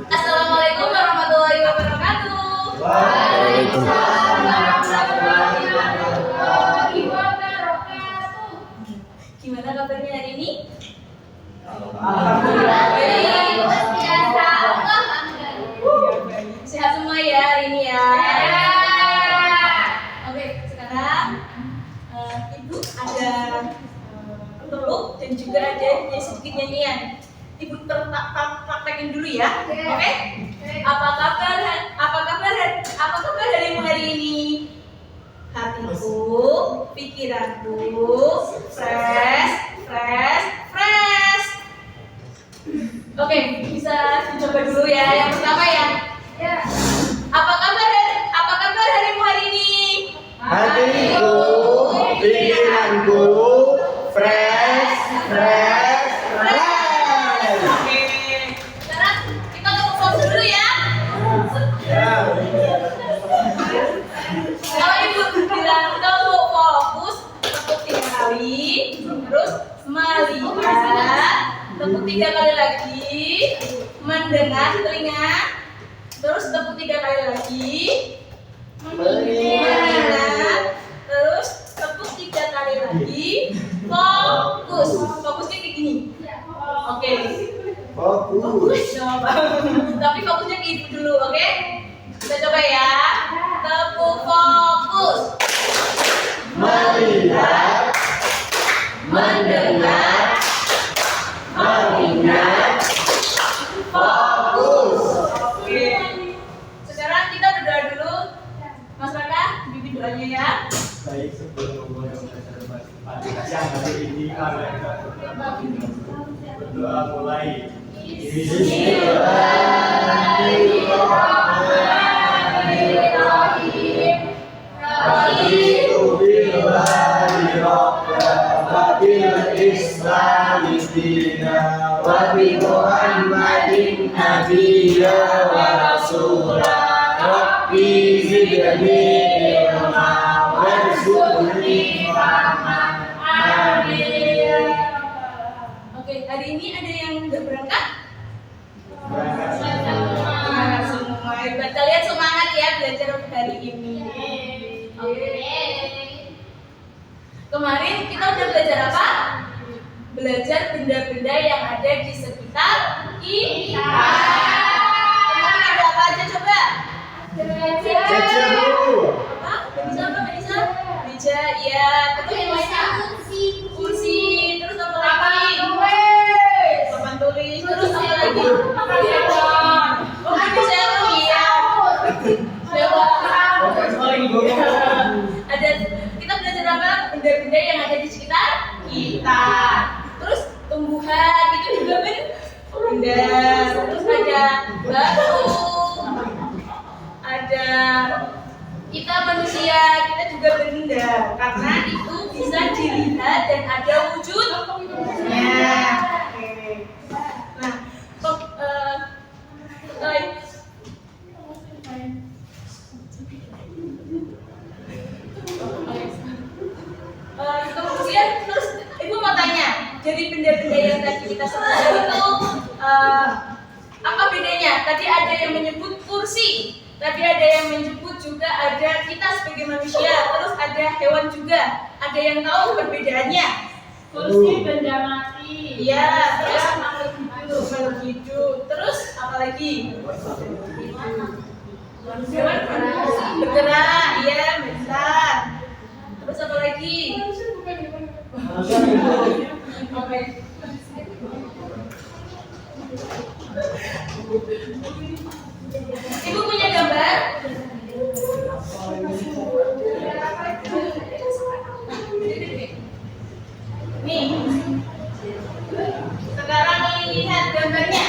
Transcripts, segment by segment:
Assalamualaikum warahmatullahi wabarakatuh. Gimana kabarnya hari ini? Alhamdulillah. Sehat semua ya hari ini ya. Oke, sekarang Ibu ada peluk dan juga ada sedikit nyanyian. Ibu praktekin dulu ya. Oke? Apa kabar harimu hari ini? Hatiku, pikiranku, fresh. Oke, bisa dicoba dulu ya. Yang pertama ya. Apa kabar harimu hari ini? Hatiku, pikiranku, fresh. Oke. Sekarang kita fokus dulu ya. Kalau Ibu bilang kamu fokus, tepuk 3 kali, terus melihat, tepuk 3 kali lagi, mendengar telinga, terus tepuk 3 kali lagi, mendengar, terus tepuk 3 kali lagi, fokusnya kayak gini. Oke. Fokus. Tapi fokusnya ke Ibu dulu, oke? Kita coba ya. Tepuk fokus. Melihat, Mendengar. mengingat, fokus. Oke. Sekarang kita berdoa dulu. Mas Raka, bimbing doanya ya. Baik, sebelum yang hari ini kami berdoa mulai. Bismillahirrahmanirrahim. Raditu billahi rabban wa bil islami dinan wa bi Muhammadin nabiyya wa rasula. Rabbi zidni ilma warzuqni fahman. Amin. Oke, hari ini ada yang nggak berangkat? Semangat semua. Hebat, kalian semangat ya belajar hari ini. Oke. Kemarin kita udah belajar apa? Belajar benda-benda yang ada di sekitar kita. Kemarin ada apa aja coba? Baca dulu. Apa? Bisa apa? Bisa? Meja, iya. Terus kursi. Terus apa lagi? Papan tulis. Terus apa lagi? Oh, bisa ya. Ada kita belajar apa? Benda-benda yang ada di sekitar kita. Terus tumbuhan itu juga benda. Terus ada batu. Ada kita manusia, kita juga benda karena itu bisa dilihat dan ada wujudnya. Oke. Nah, kemudian terus Ibu mau tanya, dari benda-benda yang tadi kita sebutkan itu apa bedanya? Tadi ada yang menyebut kursi, tadi ada yang menyebut juga ada kita sebagai manusia, terus ada hewan juga. Ada yang tahu perbedaannya? Kursi benda mati. Iya, terus makhluk hidup. Terus apa lagi? Hewan bergerak, iya, besar. Terus apa lagi? Oke. Ibu punya gambar? Nih. Sekarang lihat gambarnya.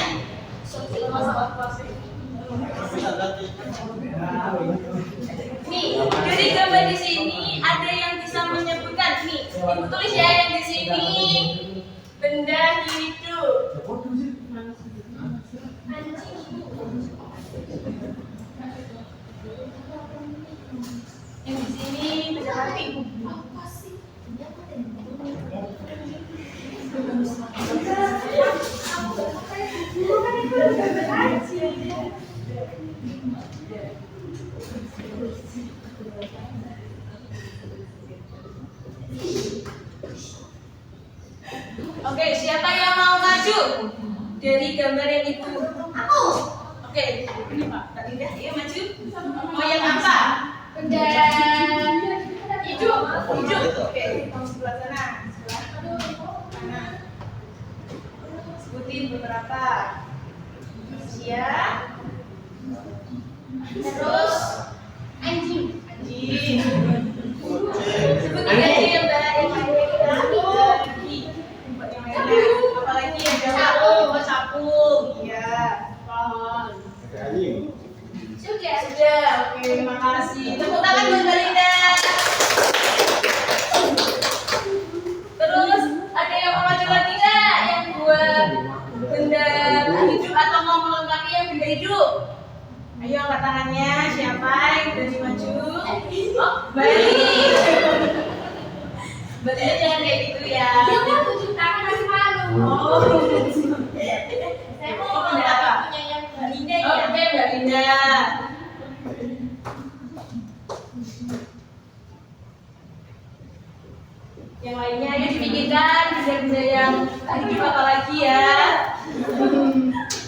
Nih, dari gambar di sini ada yang bisa menyebutkan nih Ibu tulis ya yang di sini. Benda hidup. Yang di sini benda mati. Oke, siapa yang mau maju dari gambar yang ibu? Aku. Oke, ini Pak. Kak Dinda, ayo maju. Mau yang apa? Benda hidup. Hidup. Oke, kamu sebelah sana. Sebelah sana. Sebutin beberapa. Manusia. Terus anjing. Anjing. Sebutin aja yang apalagi yang jawab sapu, iya, pohon. Sudah, oke, terima kasih. Tepuk tangan buat Mbak Linda. Terus ada yang mau maju lagi nggak? Yang buat benda hidup atau mau melengkapi yang benda hidup? Ayo angkat tangannya. Siapa yang berani maju? Oh, baik. Berarti jangan kayak gitu ya. Oh, saya mau benda apa? Punya yang Mbak Linda ya. Oke, Mbak Linda. Yang lainnya ayo dipikirkan benda-benda yang hidup apa lagi ya.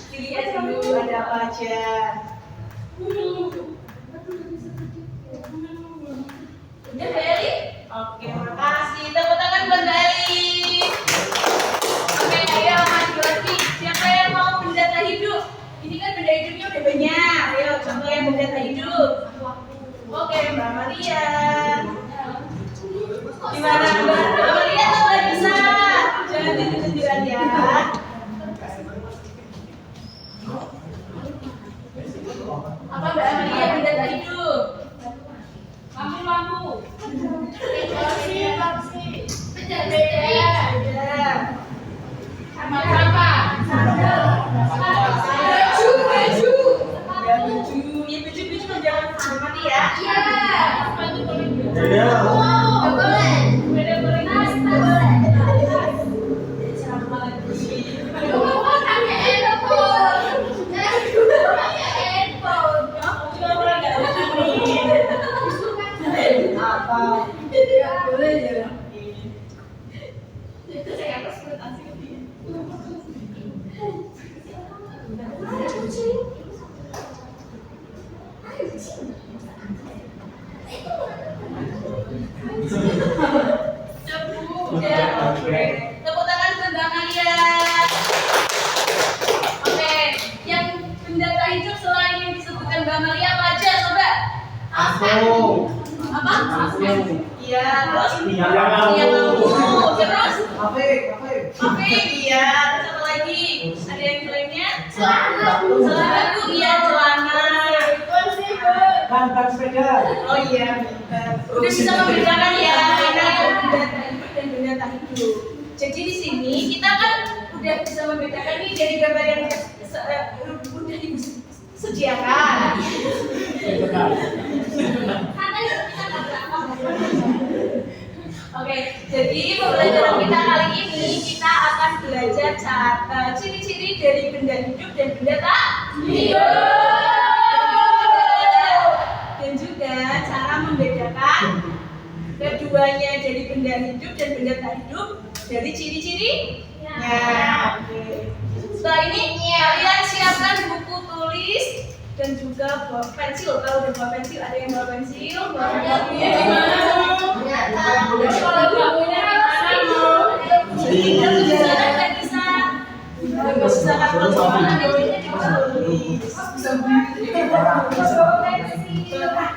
Pilih aja dulu ada apa aja. Udah Mbak Eli? Oke, makasih. Tepuk tangan buat Mbak Eli. Oke, ayo maju lagi. Siapa yang mau benda tak hidup? Ini kan benda hidupnya udah banyak. Ayo contoh yang benda tak hidup. Oke, Mbak Maria. Gimana Mbak Maria tuh Mbak bisa? Jangan tunjuk-tunjukan ya. Apa Mbak Maria benda tak hidup? Lampu. Beda. Sama apa? Baju. Ya baju jangan mati ya. Iya. Tepuk tangan buat Mbak Maria. Oke, yang benda tak hidup selain yang disebutkan Mbak Maria apa aja coba? Apa? Iya, terus terus Oke, iya, terus apa lagi? Ada yang lainnya? Celana, iya, celana. Ban sepeda. Oh iya, udah bisa membedakan ya mana yang benda tak hidup dan benda tak hidup. Jadi di sini kita kan udah bisa membedakan nih dari gambar yang udah disediakan. Oke, jadi pembelajaran kita kali ini kita akan belajar ciri-ciri dari benda hidup dan benda tak hidup. Dan juga cara membedakan keduanya dari benda hidup dan benda tak hidup dari ciri-cirinya. Oke. Setelah ini kalian siapkan buku tulis dan juga bawa pensil. Kalau udah bawa pensil, ada yang bawa pensil, bawa bukunya di mana? Kalau bukunya di mana? Kita di sana nggak bisa. Nggak bisa karena soalnya bukunya ditulis.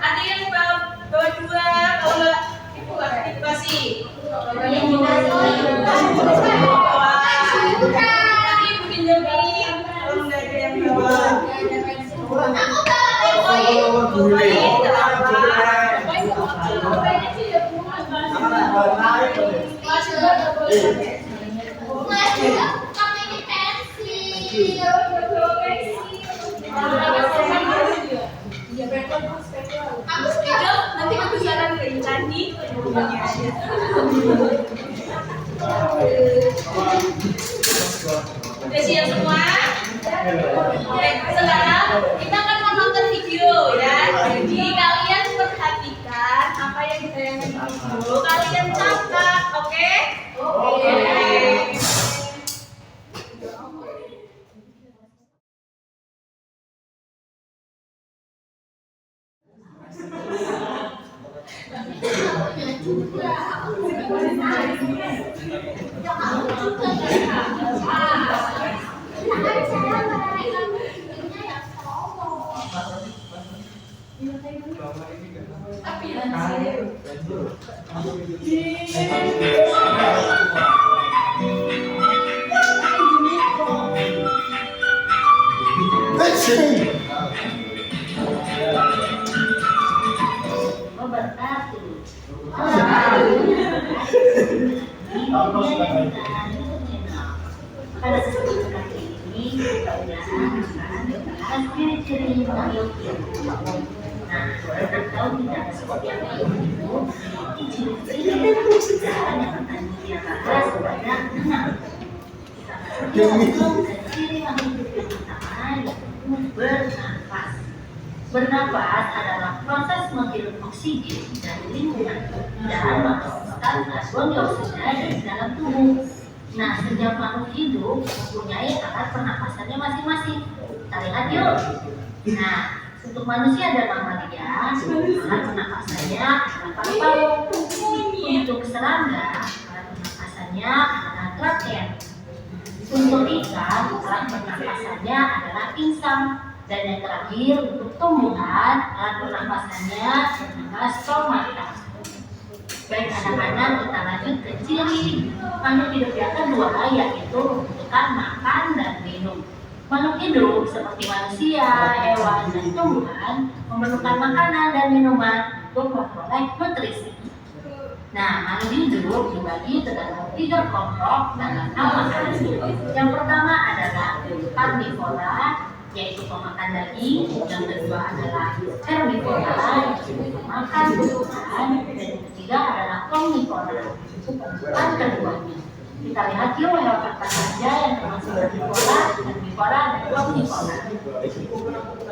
Ada yang bawa dua, kalau nggak ibu kasih. Yang bawa. Nanti ibu pinjemin. Kalau nggak ada yang bawa. Aku bawa. Itu nanti kebesaran dari candi. Udah siap semua? Oke, sekarang kita akan menonton video ya. Jadi kalian perhatikan apa yang ditayangkan di video. Kalian catat, oke? Oke. Pada kesempatan kali ini kita akan ciri-ciri makhluk hidup. Nah, kita tahu tidak seperti apa itu, ciri-ciri yang akan kita bahas sebanyak 6. Kita masuk ke ciri makhluk hidup yang pertama, yaitu bernafas. Bernafas adalah proses menghirup oksigen dari lingkungan dan memasukkan karbon dioksida dari dalam tubuh. Nah, setiap makhluk hidup mempunyai alat pernapasannya masing-masing. Kita lihat yuk. Nah, untuk manusia dan mamalia, alat pernapasannya adalah paru-paru. Untuk serangga, alat pernapasannya adalah trachea. Untuk ikan, alat pernapasannya adalah insang. Dan yang terakhir, untuk tumbuhan, alat pernapasannya adalah stomata. Baik anak-anak, kita lanjut ke ciri makhluk hidup yang kedua, yaitu membutuhkan makan dan minum. Makhluk hidup seperti manusia, hewan, dan tumbuhan memerlukan makanan dan minuman untuk memperoleh nutrisi. Nah, makhluk hidup dibagi ke dalam 3 kelompok dalam hal makanan. Yang pertama adalah karnivora, yaitu pemakan daging. Yang kedua adalah herbivora, yaitu pemakan tumbuhan. Dan yang ketiga adalah omnivora, yaitu pemakan keduanya. Kita lihat yuk hewan apa saja yang termasuk karnivora, herbivora, dan omnivora.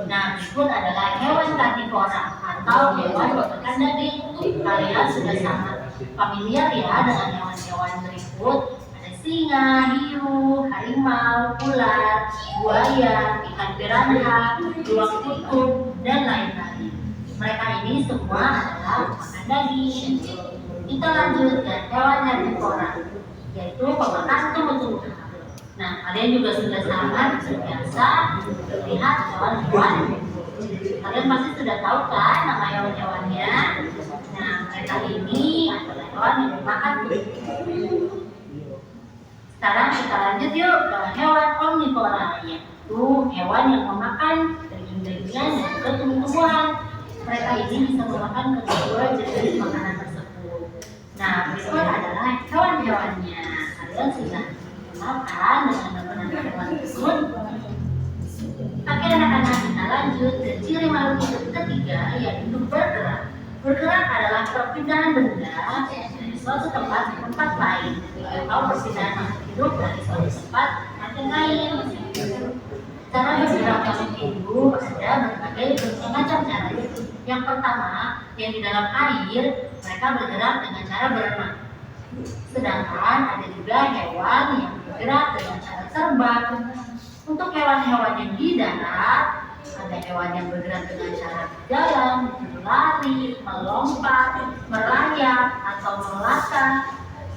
Nah, berikut adalah hewan karnivora atau hewan pemakan daging. Kalian sudah sangat familiar ya dengan hewan-hewan berikut. Singa, hiu, harimau, ular, buaya, ikan piranha, beruang kutub, dan lain-lain. Mereka ini semua adalah makan daging. Kita lanjut ke hewan herbivora, yaitu pemakan tumbuh-tumbuhan. Nah, kalian juga sudah sangat terbiasa melihat hewan-hewan. Kalian pasti sudah tahu kan nama hewan-hewannya. Nah, mereka ini adalah hewan yang dimakan. Sekarang kita lanjut yuk ke hewan omnivora, yaitu hewan yang memakan daging-dagingan dan juga tumbuh-tumbuhan. Mereka ini bisa memakan kedua jenis makanan tersebut. Nah, berikut adalah hewan-hewannya. Kalian sudah kenalkan dengan nama-nama hewan tersebut. Oke anak-anak, kita lanjut ke ciri makhluk hidup ketiga, yaitu bergerak. Bergerak adalah perpindahan benda dari suatu tempat ke tempat lain, atau perpindahan makhluk hidup dari suatu tempat ke lain. Cara bergerak makhluk hidup ada berbagai macam cara. Yang pertama, yang di dalam air, mereka bergerak dengan cara berenang. Sedangkan ada juga hewan yang bergerak dengan cara terbang. Untuk hewan-hewan yang di darat, ada hewan yang bergerak dengan cara berjalan, berlari, melompat, merayap, atau melata,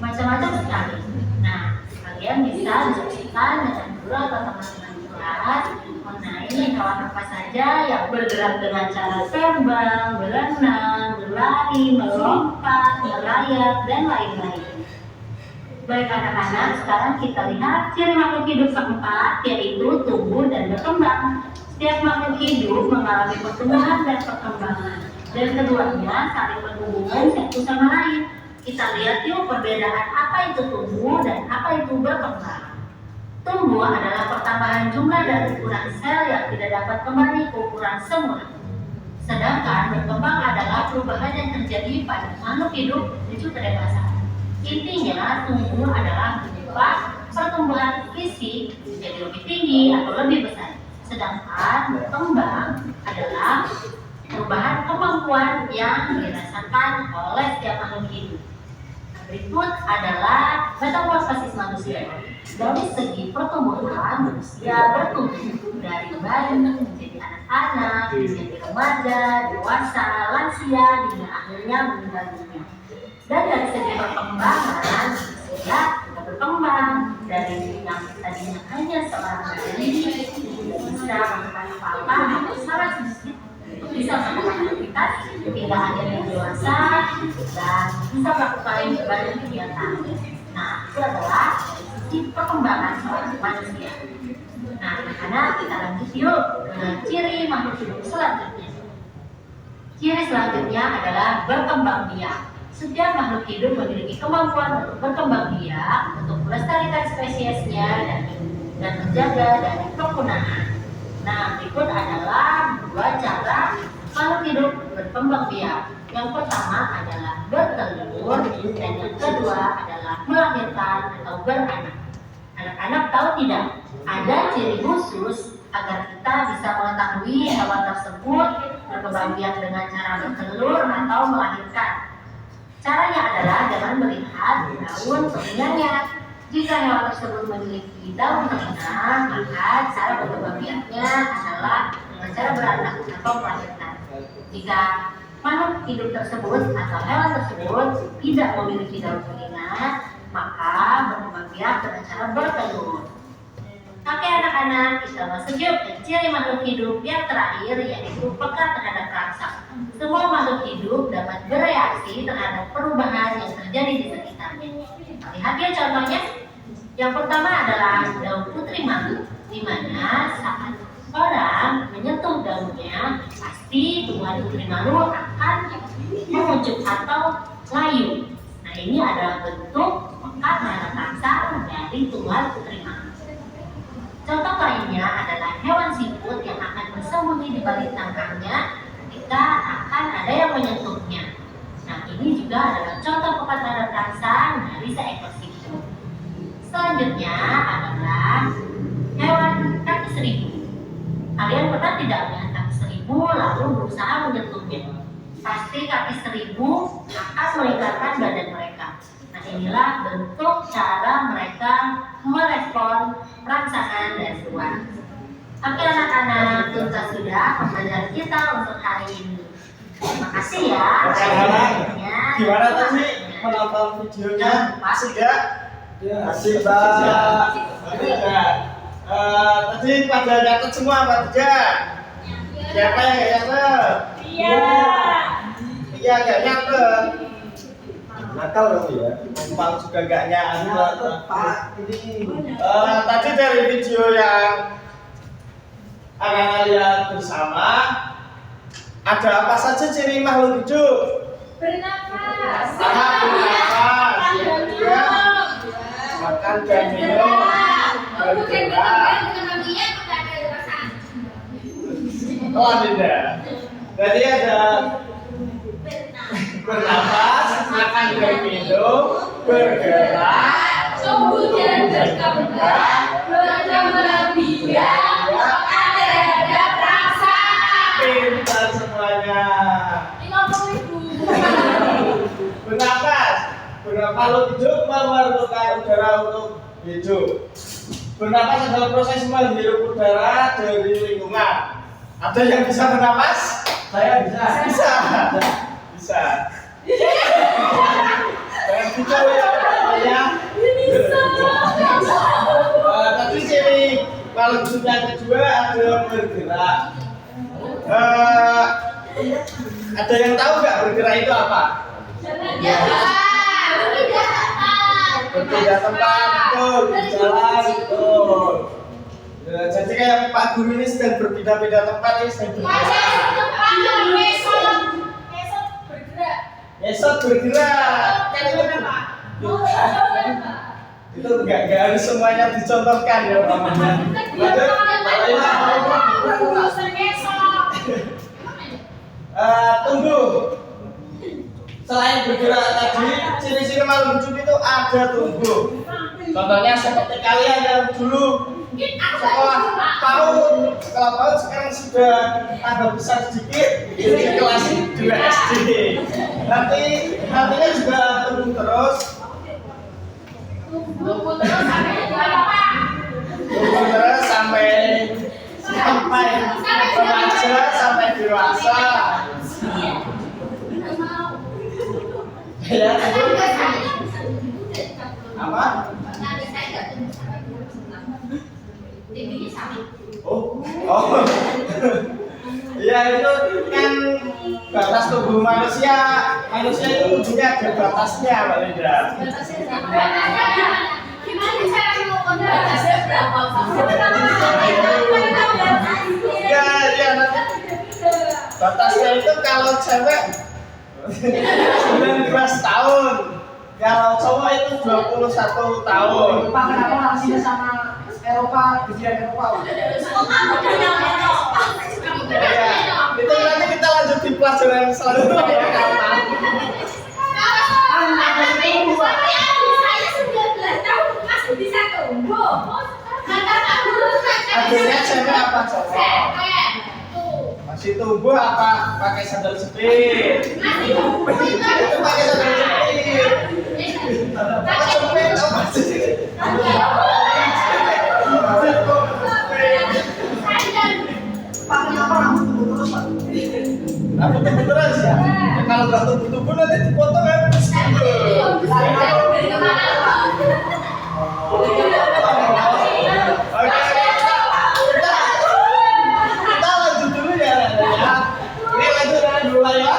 macam-macam sekali. Nah, kalian bisa diskusikan dengan guru atau teman-teman kelas mengenai hewan apa saja yang bergerak dengan cara terbang, berenang, berlari, melompat, merayap, dan lain-lain. Baik anak-anak, sekarang kita lihat ciri makhluk hidup keempat, yaitu tumbuh dan berkembang. Setiap makhluk hidup mengalami pertumbuhan dan perkembangan, dan keduanya saling berhubungan satu sama lain. Kita lihat yuk perbedaan apa itu tumbuh dan apa itu berkembang. Tumbuh adalah pertambahan jumlah dan ukuran sel yang tidak dapat kembali ke ukuran semula. Sedangkan berkembang adalah perubahan yang terjadi pada makhluk hidup menuju kedewasaan. Intinya, tumbuh adalah menyebabkan pertumbuhan fisik menjadi lebih tinggi atau lebih besar. Sedangkan berkembang adalah perubahan kemampuan yang dirasakan oleh setiap makhluk hidup. Berikut adalah metamorfosis manusia. Dari segi pertumbuhan, manusia bertumbuh dari bayi menjadi anak-anak, menjadi remaja, dewasa, lansia, hingga akhirnya meninggal dunia. Dan dari segi perkembangan, manusia juga berkembang dari yang tadinya hanya seorang bayi, tidak bisa melakukan apa-apa atau sangat sedikit, bisa melakukan aktivitas hingga akhirnya dewasa dan bisa melakukan banyak kegiatan. Nah, itu adalah sisi perkembangan seorang manusia. Nah, anak-anak kita lanjut yuk dengan ciri makhluk hidup selanjutnya. Ciri selanjutnya adalah berkembang biak. Setiap makhluk hidup memiliki kemampuan untuk berkembang biak untuk melestarikan spesiesnya dan menjaga dari kepunahan. Nah, berikut adalah dua cara makhluk hidup berkembang biak. Yang pertama adalah bertelur dan yang kedua adalah melahirkan atau beranak. Anak-anak tahu tidak? Ada ciri khusus agar kita bisa mengetahui hewan tersebut berkembang biak dengan cara bertelur atau melahirkan. Caranya adalah dengan melihat daun telurnya. Jika hewan tersebut memiliki daun tengah, maka cara berkembang biaknya adalah dengan cara beranak atau melahirkan. Jika makhluk hidup tersebut atau hewan tersebut tidak memiliki daun telinga, maka berkembang biak dengan cara bertelur. Oke anak-anak, kita masuk yuk ke ciri makhluk hidup yang terakhir, yaitu peka terhadap rasa. Semua makhluk hidup dapat bereaksi terhadap perubahan yang terjadi di sekitarnya. Lihat ya contohnya. Yang pertama adalah daun putri malu, di mana saat orang menyentuh daunnya, pasti tumbuhan putri malu akan mengucuk atau layu. Nah, ini adalah bentuk peka terhadap rasa dari tumbuhan putri malu. Contoh lainnya adalah hewan siput yang akan bersembunyi di balik tangkangnya ketika akan ada yang menyentuhnya. Nah, ini juga adalah contoh peka terhadap rasa dari seekor siput. Selanjutnya adalah hewan kaki seribu. Kalian pernah tidak melihat kaki seribu lalu berusaha menyentuhnya? Pasti kaki seribu akan melingkarkan badan mereka. Nah, inilah bentuk cara mereka merespon rangsangan dari luar. Oke anak-anak, tuntas sudah pembelajaran kita untuk hari ini. Terima kasih ya. Gimana tadi menonton videonya? Masih ya? Masih Pak. Tadi pada nyatet semua Pak Tiga. Siapa yang nggak nyatet? Iya nggak nyatet. Nakal dong ya. Numpang juga nggak nyatet Pak. Tadi dari video yang anak-anak lihat bersama, ada apa saja ciri makhluk hidup? Bernafas. Bernafas, yang kedua makan dan minum, bergerak. Oh tidak. Jadi ada bernafas, makan dan minum, bergerak, Tumbuh dan berkembang, berkembang biak, terhadap rasa. pintar semuanya. 50.000. Bernafas, makhluk hidup memerlukan udara untuk hidup. Bernafas adalah proses menghirup udara dari lingkungan. Ada yang bisa bernafas? Saya bisa. Bisa. Bisa. Jangan gitu ya. Tadi ciri makhluk hidup yang kedua ada bergerak. Ada yang tahu nggak bergerak itu apa? Berpindah tempat, betul, berjalan, betul. Jadi kayak Pak Guru ini sedang berpindah-pindah tempat, ini sedang berjalan. Esot bergerak. Kan itu enggak harus semuanya dicontohkan ya namanya. Tunggu. Selain bergerak tadi, ciri-ciri makhluk hidup itu ada tumbuh. Contohnya seperti kalian yang dulu sekolah PAUD sekarang sudah tambah besar sedikit jadi kelas 2 SD. Nantinya juga tumbuh terus. Tumbuh terus sampai remaja sampai dewasa. Ya, apa? Oh. Ya itu kan batas tubuh manusia. Manusia itu ujungnya ada batasnya, Mbak Linda. Gimana cara mengukur batasnya berapa? Ya, nanti batasnya itu kalau cewek 19 tahun, kalau cowok itu 21 tahun. Pak, kenapa ngasihnya sama Eropa, bagian Eropa? Ya, itu nanti kita lanjut di pelajaran selanjutnya ya. Akhirnya cewek apa cowok? Masih tumbuh apa pakai sandal jepit? Itu pakai sandal jepit. Pakai jepit apa sih? Pak, kenapa rambut tumbuh terus, Pak? Rambut tumbuh terus ya? Ya kalau nggak tumbuh nanti dipotong habis. Kita lanjut dulu ya. Ini lanjut mulai ya.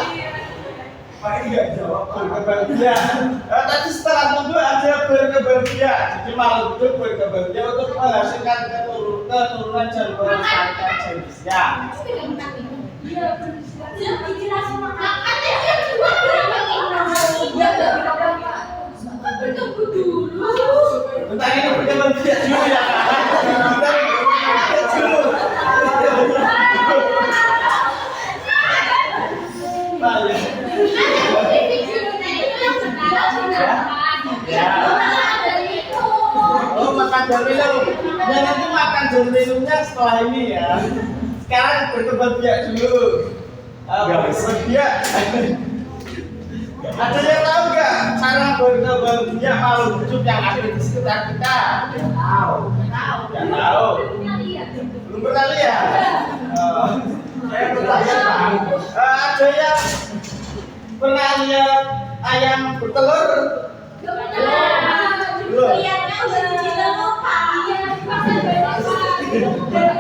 Pakai nggak jawab berkebahagiaan. Tadi setelah tumbuh ada berkebahagiaan. Jadi makhluk hidup berkebahagiaan untuk menghasilkan keturunan dan melestarikan jenisnya. Bentar ini berkebahagiaan dulu ya. Oh, makan jeruk. Ya nanti makan jeruknya setelah ini ya. Sekarang berkembang biak dulu. Berkembang biak. Ada yang tahu nggak cara berkembang biak makhluk hidup yang ada di sekitar kita? Nggak tahu. Belum pernah lihat. Saya bertanya, ada yang pernah lihat ayam bertelur?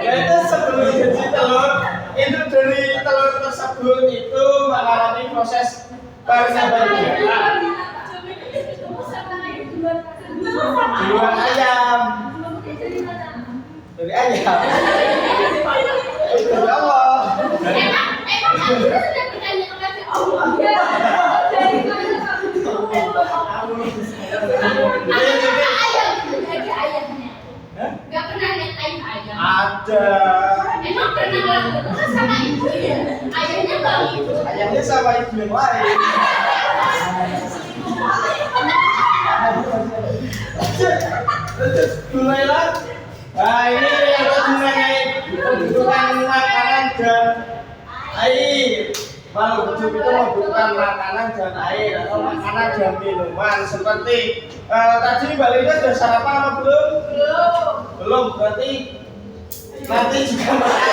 Ya itu sebelum jadi telur, itu dari telur tersebut itu mengalami proses perkembangan duluan ayam dari ayam itu Allah. Gak pernah lihat ayam. Ada. Emang pernah sama ibu ya? Ayamnya bang ibu. Ayamnya sama ibu yang lain. Mulailah. Nah ini yang tadi mengenai kebutuhan makanan dan air. Makhluk hidup itu membutuhkan makanan dan air atau makanan dan minuman seperti tadi Mbak Linda sudah sarapan apa belum? Belum, berarti nanti juga makan.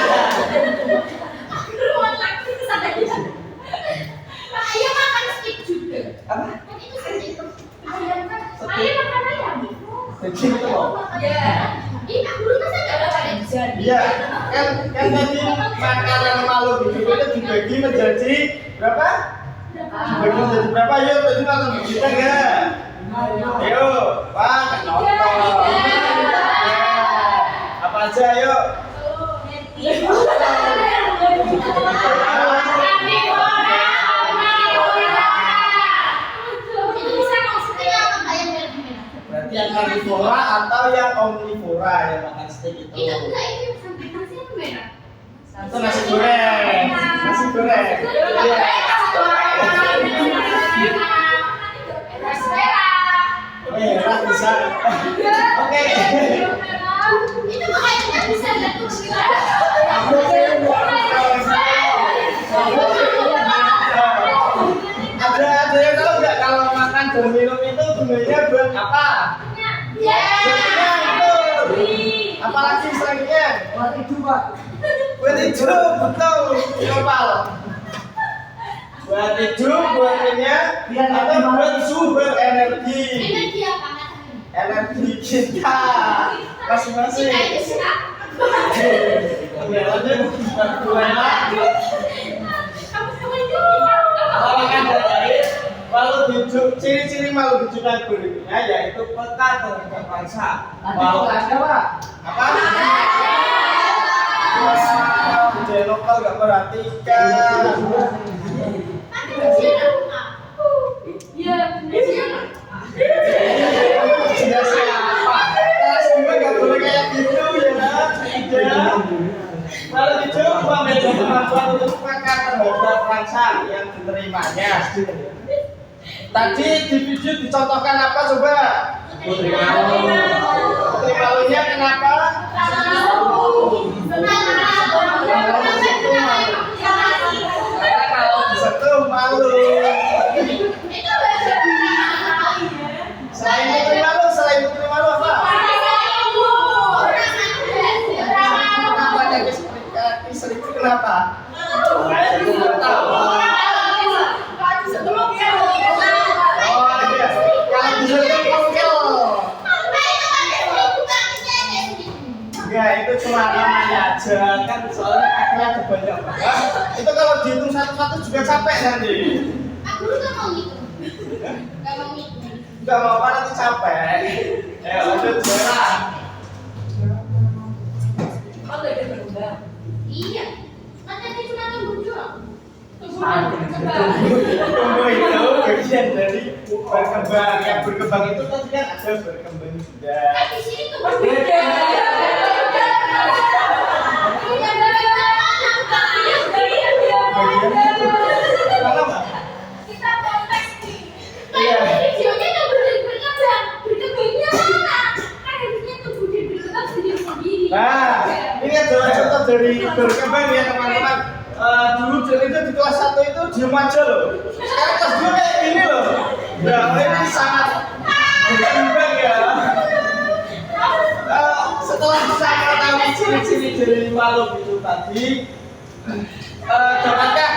Ayam makan steak juga. Apa? Kan itu steak. Ayam kan. Ayam makan ayam. Jadi itu loh. Ya. Ini dulu masa nggak ada ayam jadi. Iya, kan tadi makanan makhluk hidup itu dibagi menjadi berapa? Dibagi menjadi berapa? Yuk, tadi makan kita enggak? Ayo, Pak, nonton. Apa aja, yuk? karnivora atau yang omnivora yang makan steak itu. Itu enggak itu sampai nasi apa merah? Itu nasi goreng. Nasi goreng. Iya. Merah bisa. Oke. Itu makanya bisa jatuh Ada yang tahu nggak kalau makan dan minum itu gunanya buat apa? ya. Buat itu. Apalagi selanjutnya? Buat itu, Pak. Buat hidup, betul. Nopal. Buat hidup, buat kenyang, atau buat sumber energi. Energi apa Energi kita masing-masing. Kita itu serak. Kemudiannya buat gula. Kalau makan dari air, malu hidup, ciri-ciri malu hidup yang berikutnya yaitu peka terhadap bangsa. Nanti kok ada, Pak. Apa? Wah, Jenopal nggak perhatikan. Sudah siapa? Kelas 2 nggak boleh kayak gitu ya. Tidak. Malu hidup memiliki kemampuan untuk peka terhadap bangsa yang diterimanya. Tadi di video dicontohkan apa coba? Putri Malu. Putri Malunya kenapa? Karena kalau disentuh malu. Selain Putri Malu apa? Kenapa jadi istri kenapa? Saya tidak tahu. Oh iya, kalau disentuh mungkin. Ya itu cuma namanya aja kan soalnya akhirnya ada banyak banget. Itu kalau dihitung satu-satu juga capek nanti. Aku nggak mau gitu. Nggak mau gitu. Enggak mau apa nanti capek. Lanjut Zara. Iya. Kan tadi cuma tunggu doang. Tumbuh itu bagian dari berkembang. Yang berkembang itu tadi kan ada berkembang juga. Di sini tuh Mana Mbak? kita konteks nih. Iya. Videonya nggak berkembang, berkembangnya mana? Kan harusnya tubuh dia berkembang sendiri. Nah, ini adalah contoh dari berkembang ya teman-teman. Dulu itu di kelas 1 itu diem aja loh. Sekarang kelas 2 kayak gini loh. Ya ini sangat berkembang ya. Setelah bisa mengetahui ciri-ciri dari makhluk itu tadi, dapatkah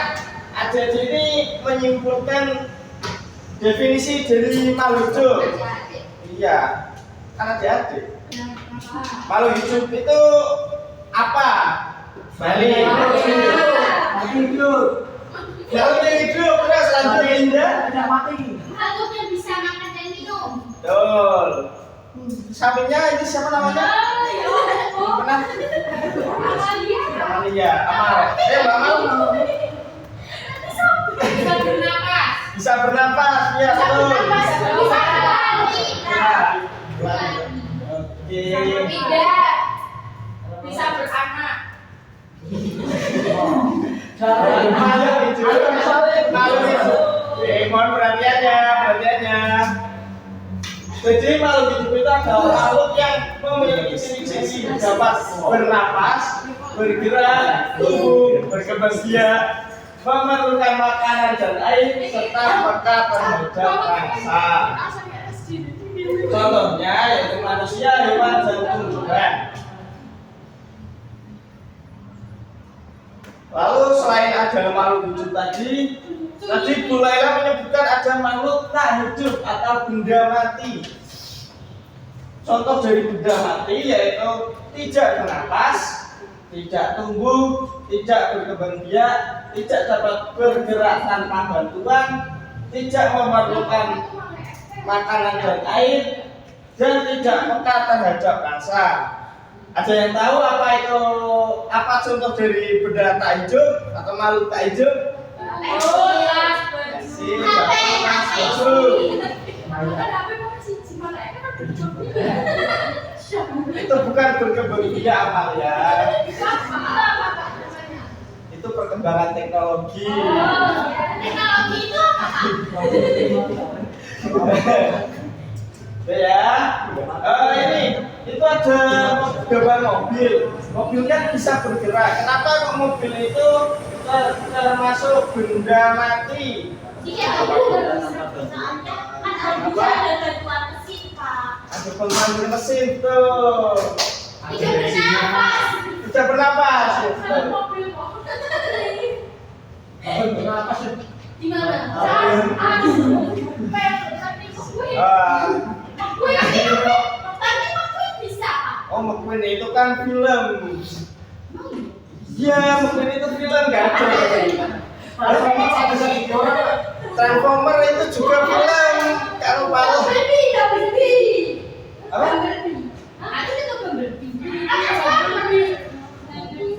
adik-adik ini menyimpulkan definisi dari makhluk hidup? Iya, kan adik-adik. Makhluk hidup itu apa? Balik. Hidup. Makhluk yang hidup terus selanjutnya Indah. Tidak mati. Makhluk yang bisa makan dan minum. Betul. Sampingnya ini siapa namanya? Pernah? Amalia. Amal. Mbak Amal. Bisa bernapas. Bisa bernapas, ya betul. Bisa berlari. Oke. Tidak. Bisa beranak. Malu itu. Malu itu. Mohon perhatiannya. Jadi makhluk hidup itu adalah makhluk yang memiliki ciri-ciri dapat bernapas, bergerak, tumbuh, berkembang biak, memerlukan makanan dan air, serta peka terhadap bangsa. Contohnya yaitu manusia, hewan, dan tumbuhan. Lalu selain ada makhluk hidup tadi Bulailah menyebutkan ada makhluk tak hidup atau benda mati. Contoh dari benda mati yaitu tidak bernapas, tidak tumbuh, tidak berkembang biak, tidak dapat bergerak tanpa bantuan, tidak memerlukan makanan dan air, dan tidak peka terhadap bangsa. Ada yang tahu apa contoh dari benda tak hidup atau makhluk tak hidup? Itu bukan berkembang biak Amalia. Itu perkembangan teknologi. Teknologi itu apa? Ya, ini itu ada gambar mobil. Mobil kan bisa bergerak. Kenapa kok mobil itu termasuk benda mati? Iya, soalnya kan ada bantuan mesin, Pak. Ada pengatur mesin tuh. Tidak bernapas. Tidak bernapas. Kalau mobil kok. Kenapa sih? Di mana? Bisa, Pak. Oh, McQueen itu kan film. Iya, McQueen itu film nggak ada. Transformer itu juga film. Kalau malu. Apa?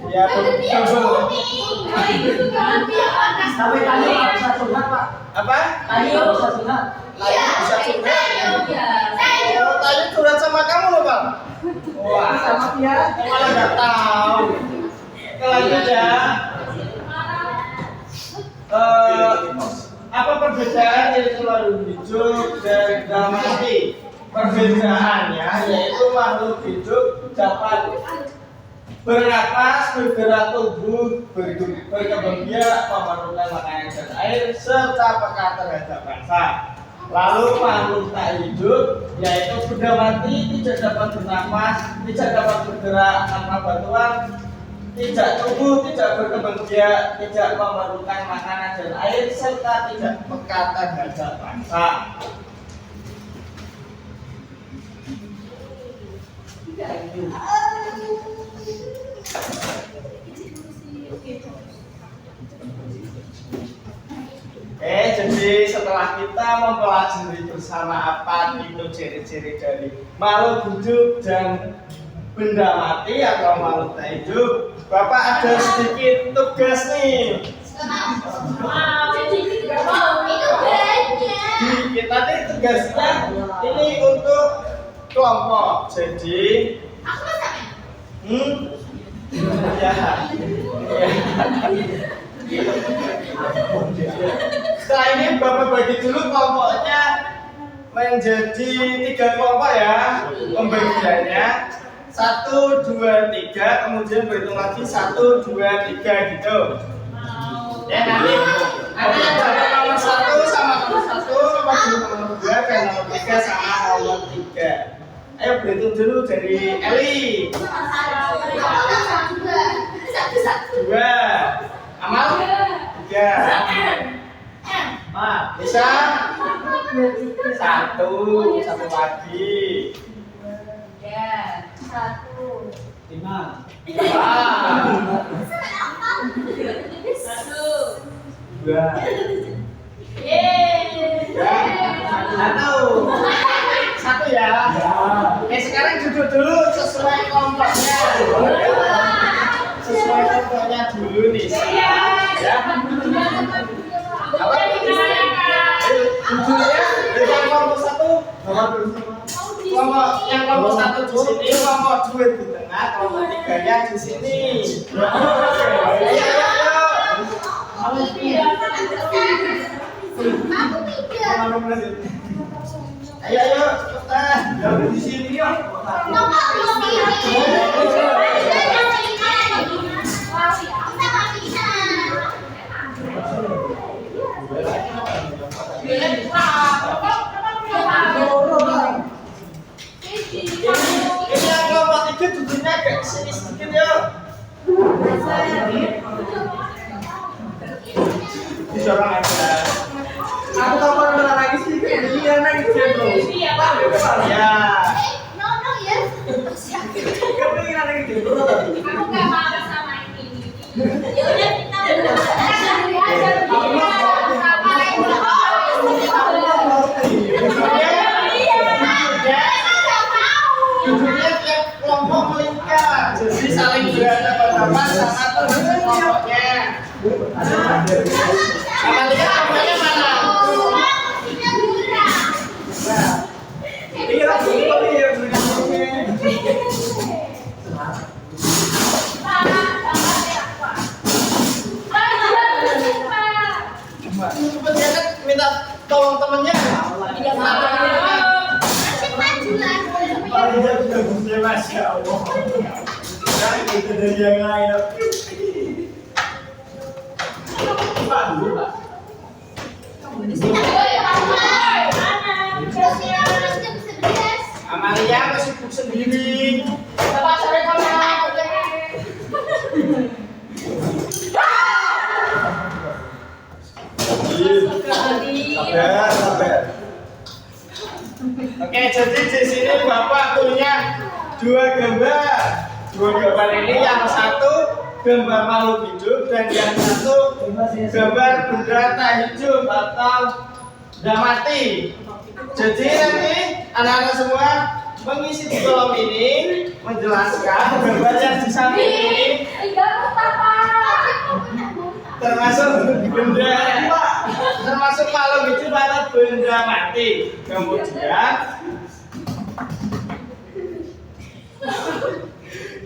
Ya, betul. Tapi tadi nggak bisa curhat Pak. Apa? Tadi nggak bisa curhat. Bisa curhat. Oh, tadi curhat sama kamu loh, Bang. Wah, Sama dia. malah nggak tahu. Lanjut ya. Apa perbedaan dari telur hidup dan benda mati? Perbedaannya yaitu makhluk hidup dapat bernapas, bergerak tubuh, berkembang biak, memerlukan makanan dan air, serta peka terhadap rasa. Lalu makhluk tak hidup yaitu benda mati tidak dapat bernapas, tidak dapat bergerak tanpa bantuan, tidak tumbuh, tidak berkembang biak, tidak memerlukan makanan dan air, serta tidak peka terhadap rasa. Jadi setelah kita mempelajari bersama apa itu ciri-ciri dari makhluk hidup dan benda mati atau makhluk tak hidup, Bapak ada sedikit tugas nih. Kita nih tugasnya ini untuk kelompok. Jadi, ya. Setelah ini Bapak bagi dulu kelompoknya menjadi 3 kelompok ya pembagiannya 1, 2, 3 kemudian berhitung lagi 1, 2, 3 gitu ya nanti ada nomor 1 sama nomor 1 nomor 2 dan nomor 3 sama nomor 3 ayo berhitung dulu dari Eli 2 Amal 3 bisa 1 lagi 5 Satu ya. Sekarang duduk dulu sesuai kelompoknya. Sesuai kelompoknya dulu nih. Ya. Apa? Duduknya dengan kelompok 1. Kelompok yang kelompok 1 di sini, kelompok 2 di tengah, kelompok 3-nya di sini. Ayo, cepetan. Jangan di sini yuk. Ini yang kelompok 3 duduknya agak kesini sedikit yuk. Disorong aja. Aku tahu mana lagi sih. Iya nangis bro. Iya, Pak. Ya. Kepengen lagi bro. Aku nggak marah sama ini. Ya udah kita Duduknya tiap kelompok melingkar, jadi saling berhadapan sama terus kelompoknya. Sama lihat kelompoknya mana? Iya, Ya Allah. Nah, itu dari yang lain. Pak, dulu Pak. Amalia masih sibuk sendiri. Bapak sore kamu. Sabar, sabar. Oke, jadi di sini Bapak punya dua gambar. Dua gambar ini yang satu gambar makhluk hidup dan yang satu gambar benda tak hidup atau benda mati. Jadi nanti anak-anak semua mengisi di kolom ini menjelaskan gambar yang di samping ini termasuk benda termasuk makhluk hidup atau benda mati.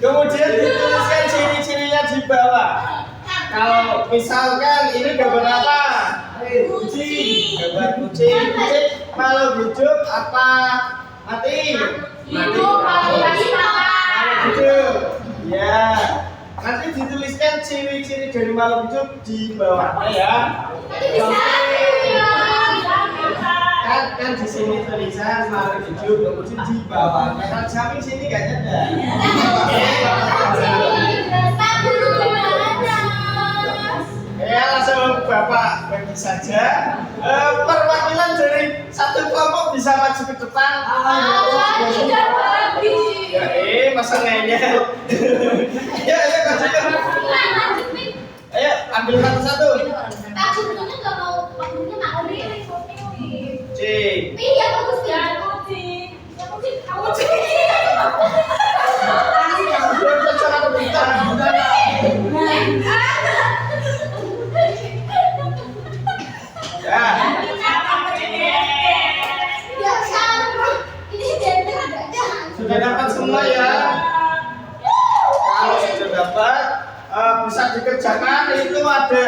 Kemudian dituliskan ciri-cirinya di bawah. Kalau misalkan ini gambar apa? Kucing. Gambar kucing. Kucing makhluk hidup apa mati? Hidup, makhluk hidup. Ya. Nanti dituliskan ciri-ciri dari makhluk hidup di bawahnya ya. Kan di sini tulisan makhluk hidup, kemudian di bawahnya kan samping sini kayaknya ada. Ya langsung Bapak bagi saja. Perwakilan dari satu kelompok bisa maju ke depan. Ya masa ngeyel. Ya maju ke depan. Ayo ambil satu-satu. Cik. Iya bagus ya. Sudah dapat semua ya. Kalau sudah dapat bisa dikerjakan. Itu ada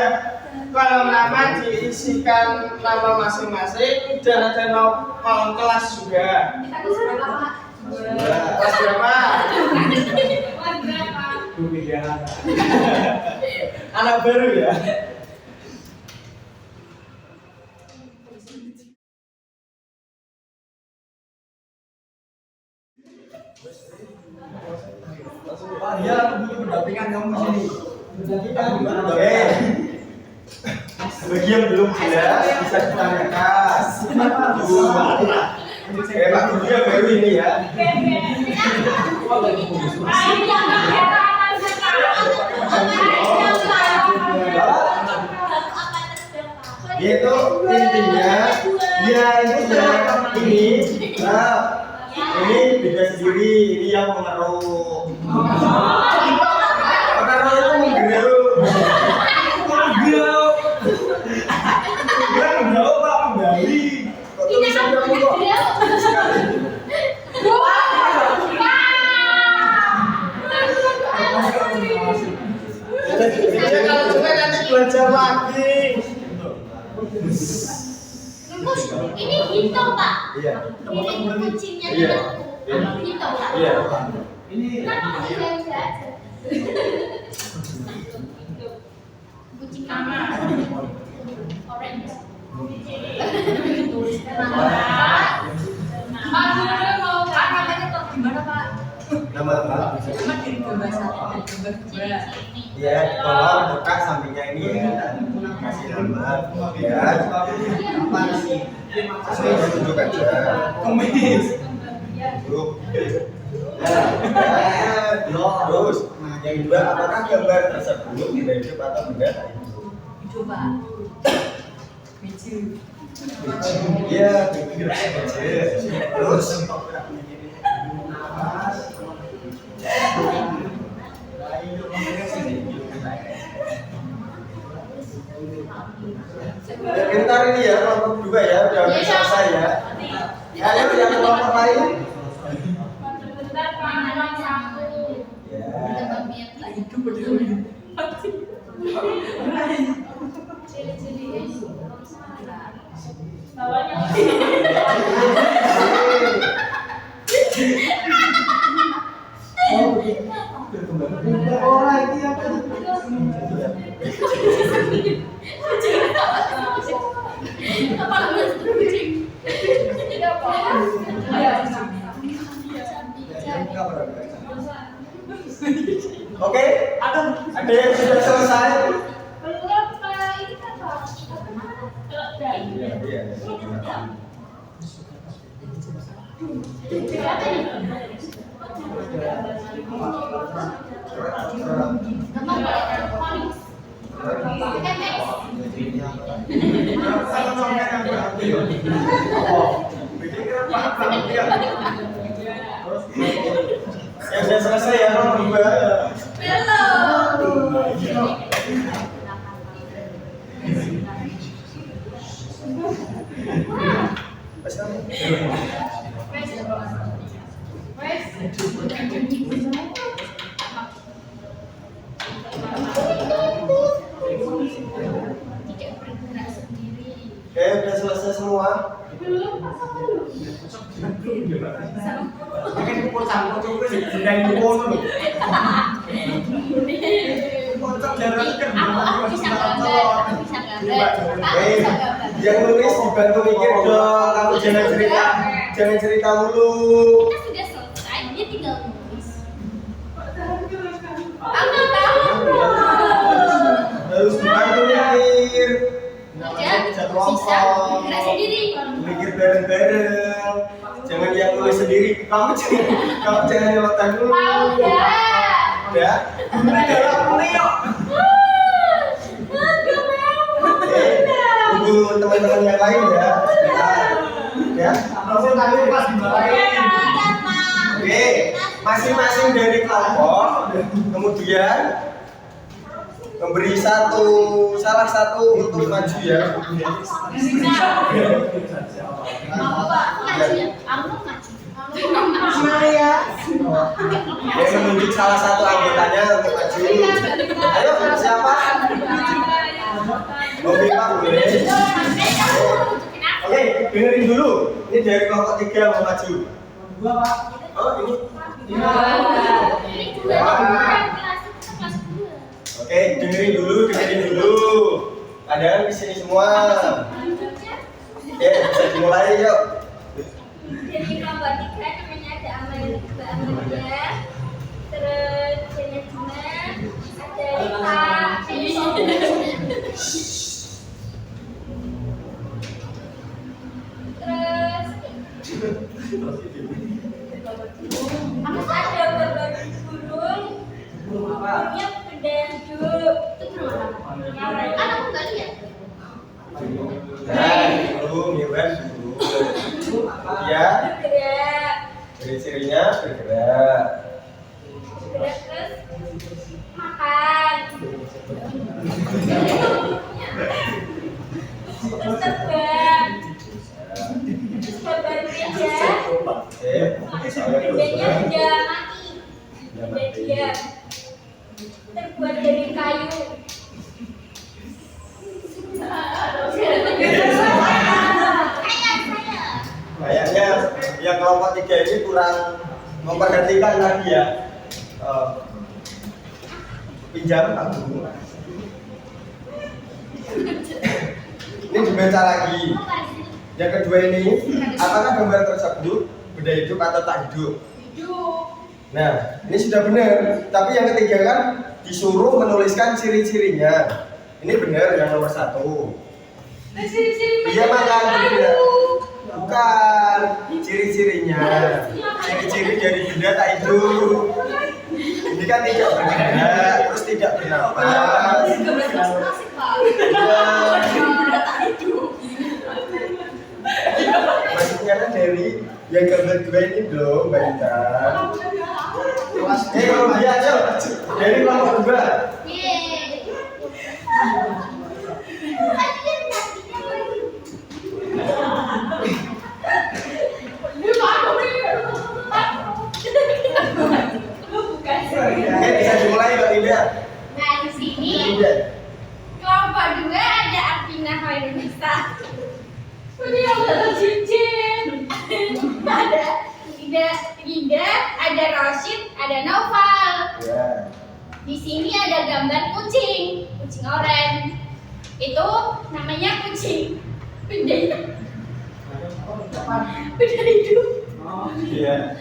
kolom nama, diisikan nama masing-masing dan ada kolom kelas juga. Kelas berapa? Anak baru ya. Pak, dia butuh pendampingan kamu di sini. Oke. Bagi yang belum jelas bisa ditanyakan. Pak Gurunya baru ini ya. Itu intinya dia itu ini beda sendiri, ini yang mengeruk. Mengeruk itu menggeruk. Dia menggeruk Pak, menggali. Tulisan kamu kok. Jadi kalau juga nanti belajar lagi. Ini hitam Pak. Iya. Ini kucingnya Iya. hitam Pak. Iya. Ini Kenapa kucing yang enggak ada? Kucing nama. Orange. Pak Guru mau namanya tuh gimana Pak? Nama apa? Cuma dari gambar satu dan gambar dua. Ya, kolom buka sampingnya ini ya. Kasih nama. Ya. Apa sih? Saya tunjuk aja. Komis. Tuh. Terus, yang kedua, apakah gambar tersebut benda hidup atau benda tak hidup? Coba. Biju. Iya, biju. Terus, pintar ini ya, kelompok dua ya, udah selesai ya. Ya, ayo yang kelompok lain. Orang ini apa? Apa namanya kucing? Oke, ada yang sudah selesai? Belum Pak, ini kan Pak. Iya. Yang sudah selesai ya, nomor 2. Oke, udah selesai semua. Mungkin kumpul sama kumpul sedang kumpul dulu. Aku bisa gambar. Yang nulis dibantu mikir dong. Kamu jangan cerita mulu. Kita sudah selesai, dia tinggal nulis. Aku tahu. Harus dibantu mikir. Kerja bisa gerak sendiri. Mikir bareng-bareng. Jangan yang nulis sendiri. Kamu jangan nyelotkan dulu. Mau dah. Ya. Tunggu teman-teman yang lain ya. Ya. Langsung tadi pas di bawah. Oke, masing-masing dari kelompok kemudian memberi salah satu untuk maju ya. Apa Pak? Maju ya? Aku maju. Yang menunjuk salah satu anggotanya untuk maju. Ayo, siapa? Oke, Pak, boleh. Oke, dengerin dulu. Ini dari kelompok 3 mau maju. Dua, Pak. Oh, ini. Ini dua orang kelas itu kelas 2. Oke, dengerin dulu. Kalian di sini semua. Oke, bisa dimulai yuk. Jadi kelompok 3 namanya ada Amalia, terus Janetuna, ada Rita, terus ada berbagi burung, burungnya beda hidup. Itu burung apa? Kan aku nggak lihat. Nah, dulu Mirwan dulu. Ya, Bergerak, ciri-cirinya bergerak. bergerak terus makan, terus terbang, terus terbang beda. Oke, saya Bedanya terus. beda mati, beda diam. Terbuat dari kayu. Kayaknya yang kelompok 3 ini kurang memperhatikan lagi ya. Pinjam Pak Guru. Ini dibaca lagi. Yang kedua ini, apakah gambar tersebut benda hidup atau tak hidup? Nah, ini sudah benar. Tapi yang ketiga kan disuruh menuliskan ciri-cirinya. Ini benar yang nomor 1. Iya makan benar. Bukan ciri-cirinya. Ciri-ciri dari benda tak hidup. Ini kan tidak bergerak, terus tidak bernapas. Maksudnya kan dari yang gambar 2 ini belum, Mbak Intan. Kalau dia aja dari kelompok 2. Oke, bisa dimulai Mbak Indah. Nah, di sini Indah. kelompok 2 ada Artina Hoirunisa. Ini yang ada cincin. Ada Rinda, ada Rosyid, ada Noval. Ya. Di sini ada gambar kucing oranye. Itu namanya kucing benda hidup. Iya.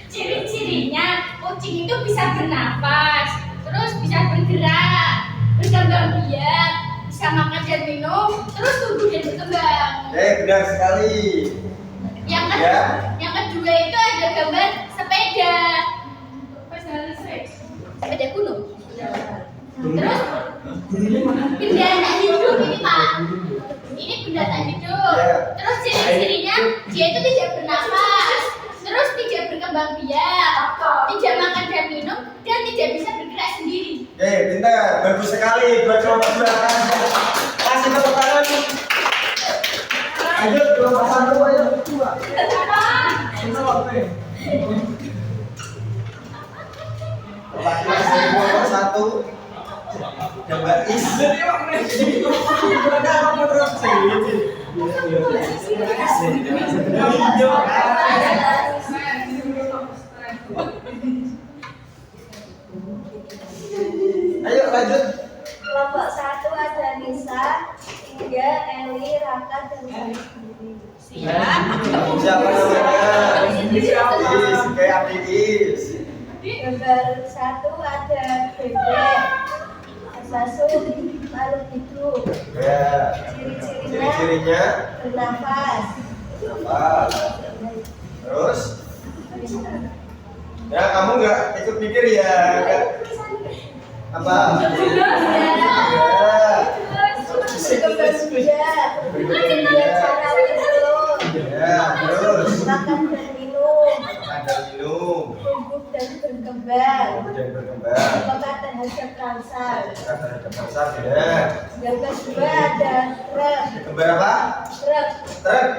Ciri-cirinya kucing itu bisa bernafas, terus bisa bergerak, berkembang biak, bisa makan dan minum, terus tumbuh dan berkembang. Benar sekali. Yang kedua itu ada gambar sepeda. Sepeda gunung. Terus benda tak hidup ini Pak. Ini benda tak hidup. Terus ciri-cirinya dia itu tidak bernafas, terus tidak berkembang biak, tidak makan dan minum, dan tidak bisa bergerak sendiri. Pintar, bagus sekali buat kelompok 2. Kasih tepuk tangan. Ayo kelompok 1, ayo 2. Masih kelompok 1. Gambar is. Ayo lanjut. Kelompok 1 ada Nisa, India, Eli, Raka, dan Siapa namanya? Is, kayak Is. Gambar 1 ada bebek, Sasun, makhluk hidup. Ya. Ciri-cirinya Ciri-cirinya bernafas. apa? Terus? Ya kamu nggak ikut mikir ya? Apa? Berkembang cara tidur, Ya, terus makan dan minum, ada minum tumbuh dan berkembang, dan berkembang. peka terhadap rangsang. Kata dasar ya. Yang kedua ada truk, Gambar apa? truk Truk.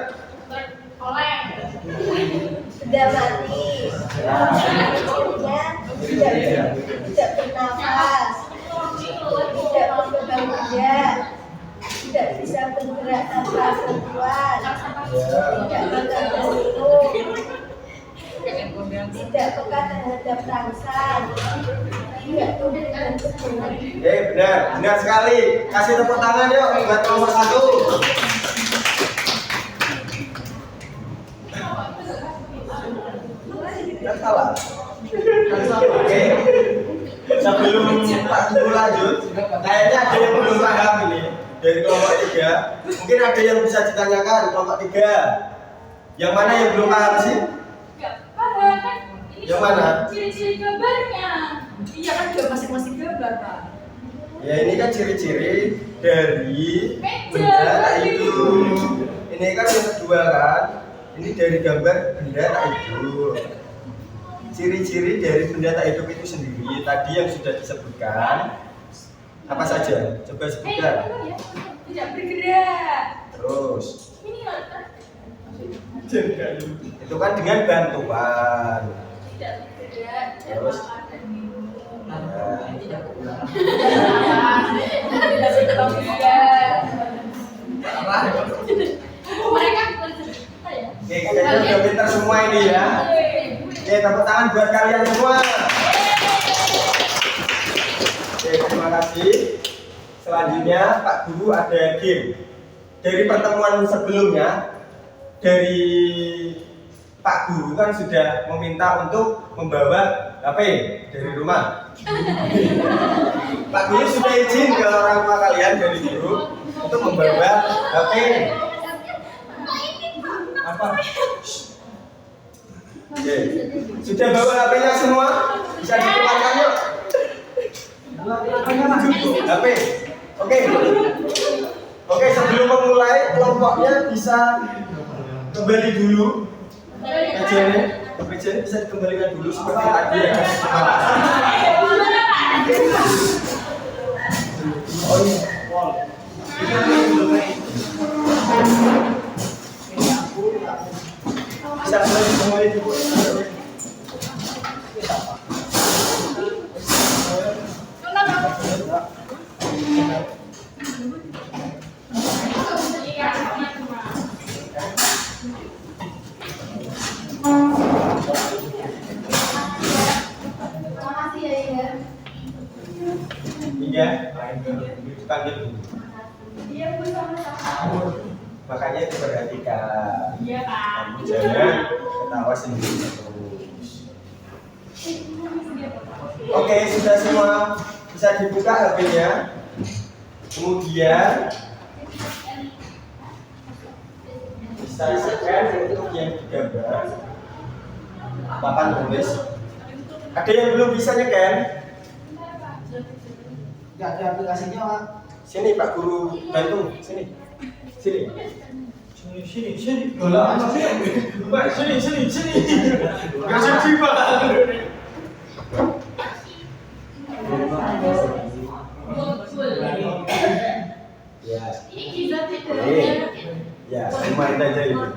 sudah mati. Ciri-cirinya tidak bernafas, tidak berkembang biak, tidak bisa bergerak tanpa bantuan, tidak makan dan minum, tidak peka terhadap rangsang, tidak tumbuh dan berkembang. Benar sekali. Kasih tepuk tangan yuk buat nomor 1. Nggak salah. Oke. Sebelum Pak Guru lanjut, kayaknya ada yang belum paham ini dari kelompok 3. Mungkin ada yang bisa ditanyakan kelompok 3. Yang mana yang belum paham sih? Nggak paham kan? Ini Yang mana? Ciri-ciri gambarnya. Iya kan juga masing-masing gambar Pak. Ya ini kan ciri-ciri dari Beda, benda tak tadi. hidup. Ini kan yang kedua kan. Ini dari gambar benda tak hidup. Ciri-ciri dari benda tak hidup itu sendiri tadi yang sudah disebutkan apa saja? Coba sebutkan. Ya. Tidak bergerak. Terus Ini kan itu kan dengan bantuan. tidak bergerak. Terus Tidak berkembang biak. Mereka bercerita ya. Oke, kayaknya udah pintar semua ini ya. Oke, tepuk tangan buat kalian semua. Oke, terima kasih. Selanjutnya Pak Guru ada game. Dari pertemuan sebelumnya, dari Pak Guru kan sudah meminta untuk membawa HP dari rumah. Pak Guru sudah izin ke orang tua kalian dari guru untuk membawa HP. Apa? Oke. Sudah bawa HP-nya semua? Bisa dikeluarkan yuk. HP. Oke. Oke, sebelum memulai kelompoknya bisa kembali dulu. Mejanya bisa dikembalikan dulu seperti tadi ya. Oh iya. Bisa kembali dulu. ya, dipanggil Bu. Iya, Bu, sama-sama. Makanya diperhatikan. Iya, Pak. Kamu jangan ketawa sendiri terus. Oke, sudah semua bisa dibuka HP-nya. Kemudian bisa scan untuk yang digambar. Papan tulis. Ada yang belum bisa nyekan? Nggak ada aplikasinya, Pak. Sini Pak Guru bantu, sini. Sini. Sini. Bola apa sih? Pak, sini. Enggak sedih, Pak. Ya. Ini juga tidak. Ya, main aja itu.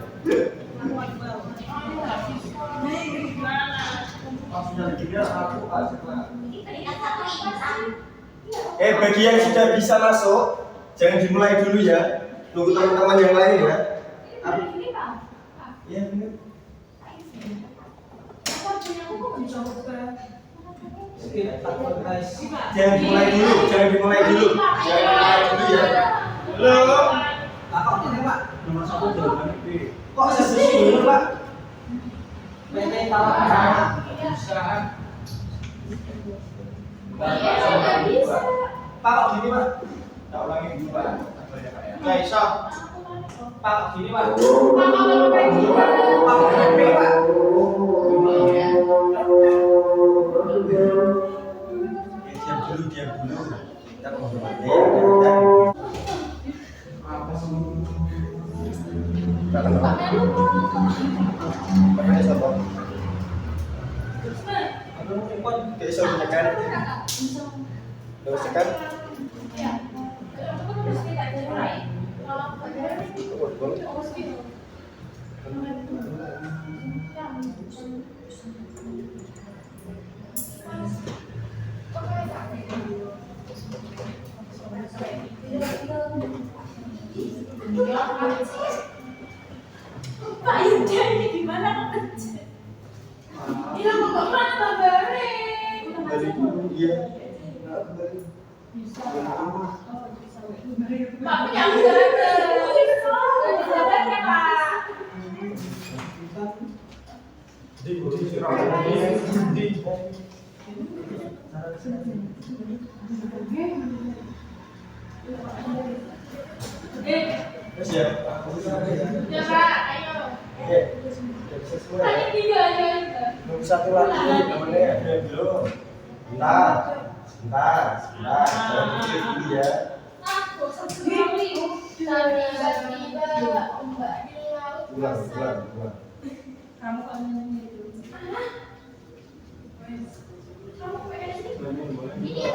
Bagi yang sudah bisa masuk, jangan dimulai dulu ya. Tunggu teman-teman yang lain ya. Iya benar. Jangan dimulai dulu ya. Halo. Kakak ini, Pak. Nomor 1 jawabannya B. Kok sesuai dulu, Pak? PT Tawaran Usaha. Pak, kok gini, Pak? Tak ulangi dulu Pak. Nggak bisa. Pak, kok gini, Pak? Pak, kalau kayak gitu. Pak, kok gini, Pak? Diam dulu. Kita ngobrol. Pakai soto. Kayak soto kan? Terus kan? Pak Yuda ini gimana kecil? Dia mau kemana kabarin? Dari dulu iya. Pak punya undangan. Undangannya Pak. Terus ya. Ya Pak, ayo. Tadi tiga aja. Nomor satu lagi namanya ada belum. Sebentar. Jangan kecil dulu ya. Tiba-tiba ombak di laut pasang. Kamu kan itu. Kamu pengen ini ya?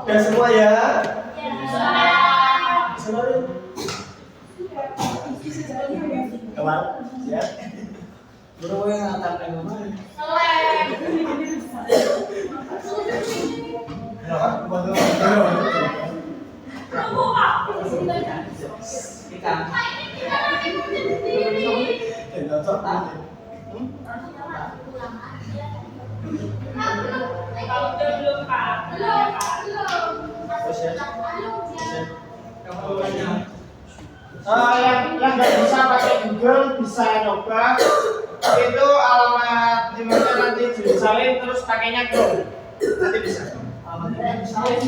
Udah semua ya? Ya. Semua dulu. Kawan, ya. Bro, yang ngantar yang mana? Ikan. Belum Pak. Terus ya. Yang nggak bisa pakai Google bisa coba itu alamat di mana nanti disalin terus pakainya Chrome nanti bisa. Alamatnya disalin.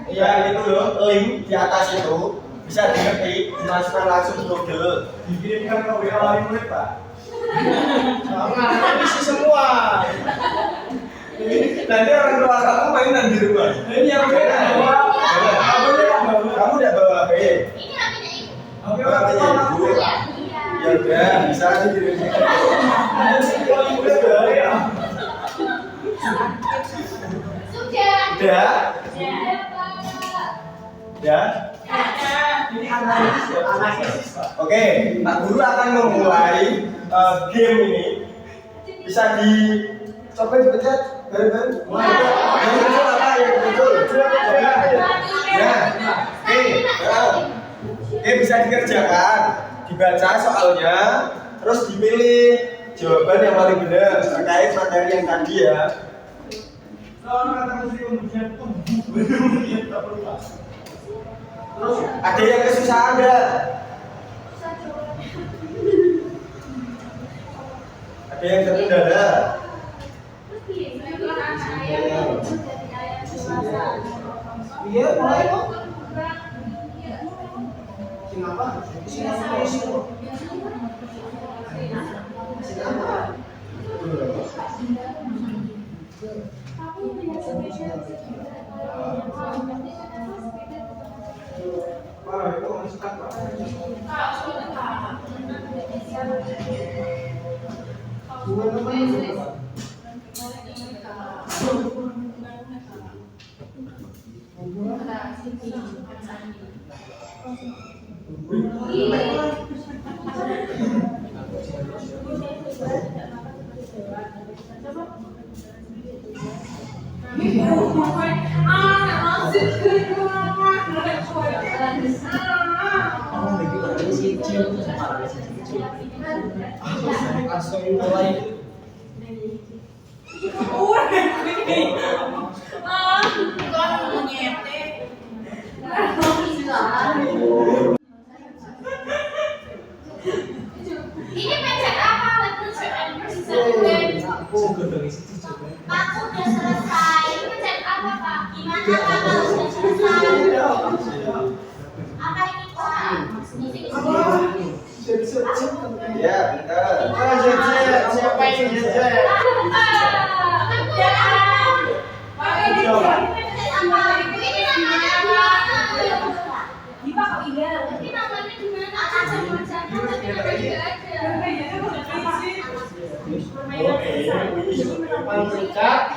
Ya itu loh, link di atas itu bisa diketik, dimasukkan langsung ke Google, dikirimkan ke WA 5 menit Pak. Nah, isi semua. Nanti orang tua kamu mainan di rumah. Ini yang beda. Kamu udah bawa HP? Ini HP-nya Ibu. HP-nya Ibu. Iya. Ya udah, bisa dikirim. Sudah. Udah? Sudah, Pak. Udah? Ini analisis, Pak. Oke, Pak Guru akan memulai game ini. Bisa coba dipencet bareng-bareng. Yang betul apa? Yang betul. Ya. Oke, bisa dikerjakan. Dibaca soalnya, terus dipilih jawaban yang paling benar terkait materi yang tadi ya. Terus ada yang kesusahan nggak? Ada yang terkendala? Iya, mulai kok. Kenapa? Ini pencet apa? Aku udah selesai. Ini pencet apa, Pak? Gimana Pak kalau sudah selesai? Apa ini, Pak? Ya, benar. Siapa yang jajan?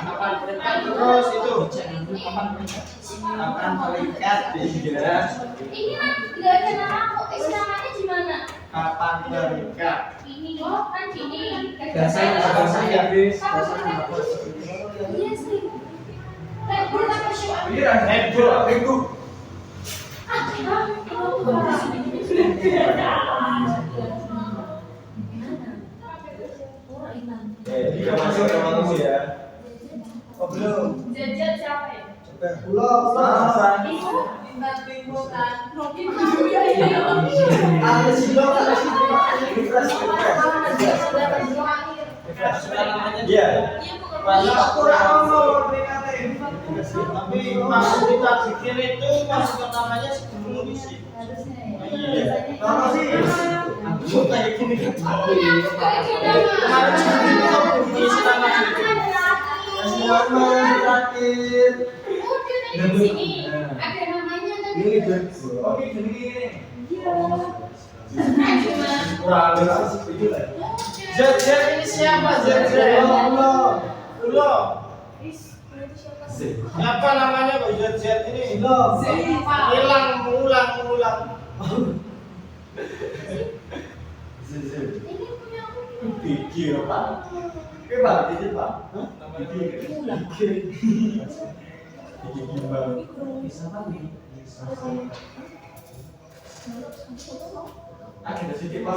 Papan peringkat terus itu. Akan terikat tiga. Ini kan nggak ada nama kok. Namanya gimana? Kapan terikat? Ini kan gini. Bahasanya bis. Iya sih. Lebur apa sih? Minggu. Tiga masuk ke manusia ya. Oh belum. Jajan siapa ya? Belum. Ada sih dong, ada sih. Iya. Aku mau tapi masuk kita pikir itu masuk namanya sebelum isi. Iya. Nama sih. Aku kayak gini kan. Kemarin sebelum itu isi nama itu. Kasih nama terakhir. Udah di sini. Ada namanya tadi. Ini oke gini. Kurang Jajan ini siapa Jajan? Belum. Siapa namanya kok Jajan ini? Hilang, mengulang. Ini punya aku. Pikir Pak. Pak, ini Pak. Pikir. Ada sedikit Pak.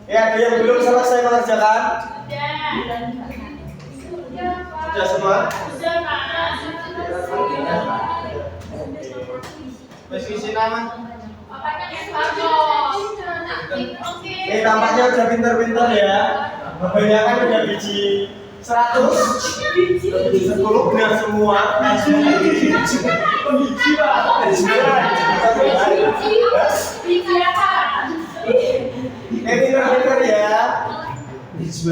Ya, ada yang belum selesai mengerjakan? Sudah semua? Masih isi nama? Tampaknya udah pinter-pinter ya. Kebanyakan udah biji 100, 10 benar semua. Biji Pak. Pinter-pinter ya. Biji.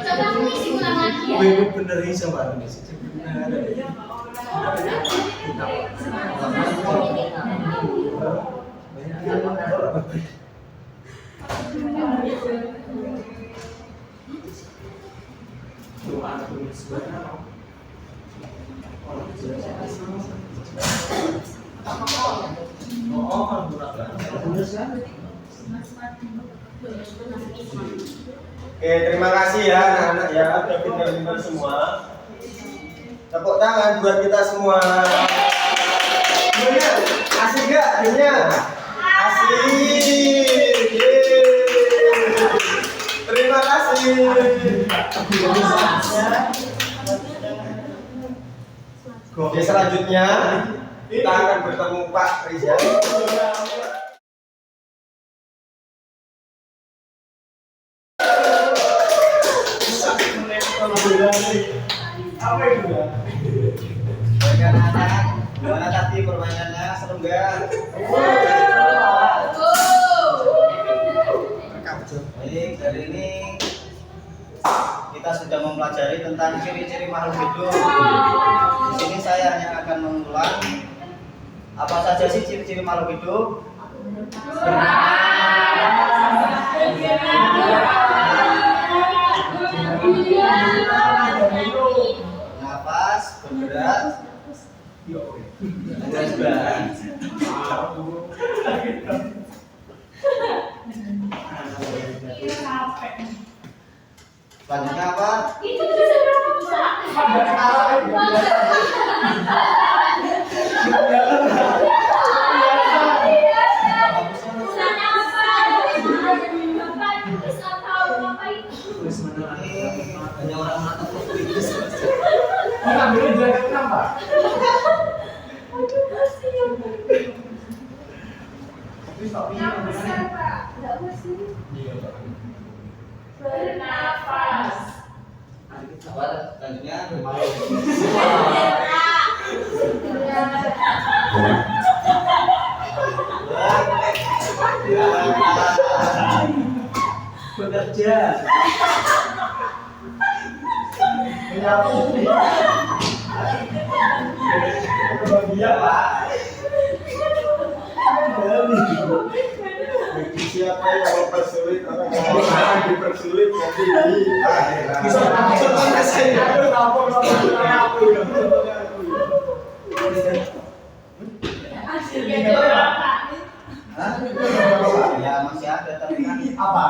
Coba aku isi ulang lagi ya. Gue bener iso bareng sih. Oke, terima kasih ya anak-anak ya, udah pintar-pintar semua. Tepuk tangan buat kita semua. Gimana? Asik gak? Gimana? Asik. Yeay. Terima kasih. Oke, selanjutnya kita akan bertemu Pak Rizal. Apa itu ya? Anak-anak, gimana tadi permainannya? Seru nggak? Baik, hari ini kita sudah mempelajari tentang ciri-ciri makhluk hidup. Di sini saya hanya akan mengulang apa saja sih ciri-ciri makhluk hidup. Nafas, bergerak, selanjutnya apa? Itu bisa Hanya orang mata fokus. Ambilin jaket kenapa? Bernafas. Apa selanjutnya? Bekerja. Siapa yang mempersulit orang yang dipersulit nanti bisa contohnya saya ya masih ada tapi kan apa?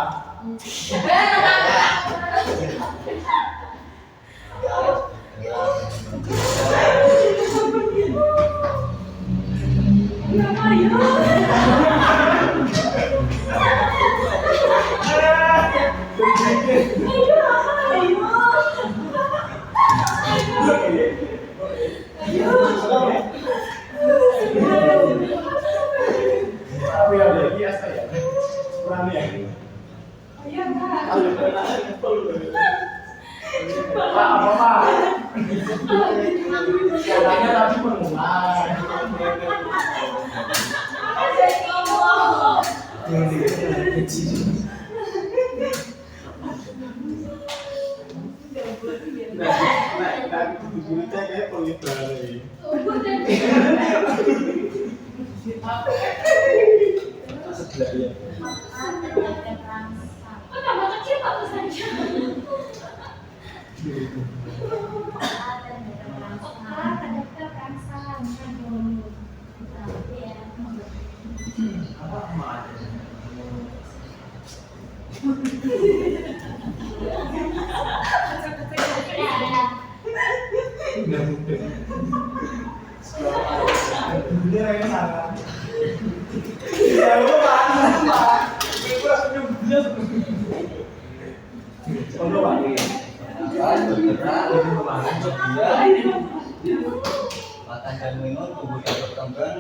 Makan dan minum tubuhnya berkembang.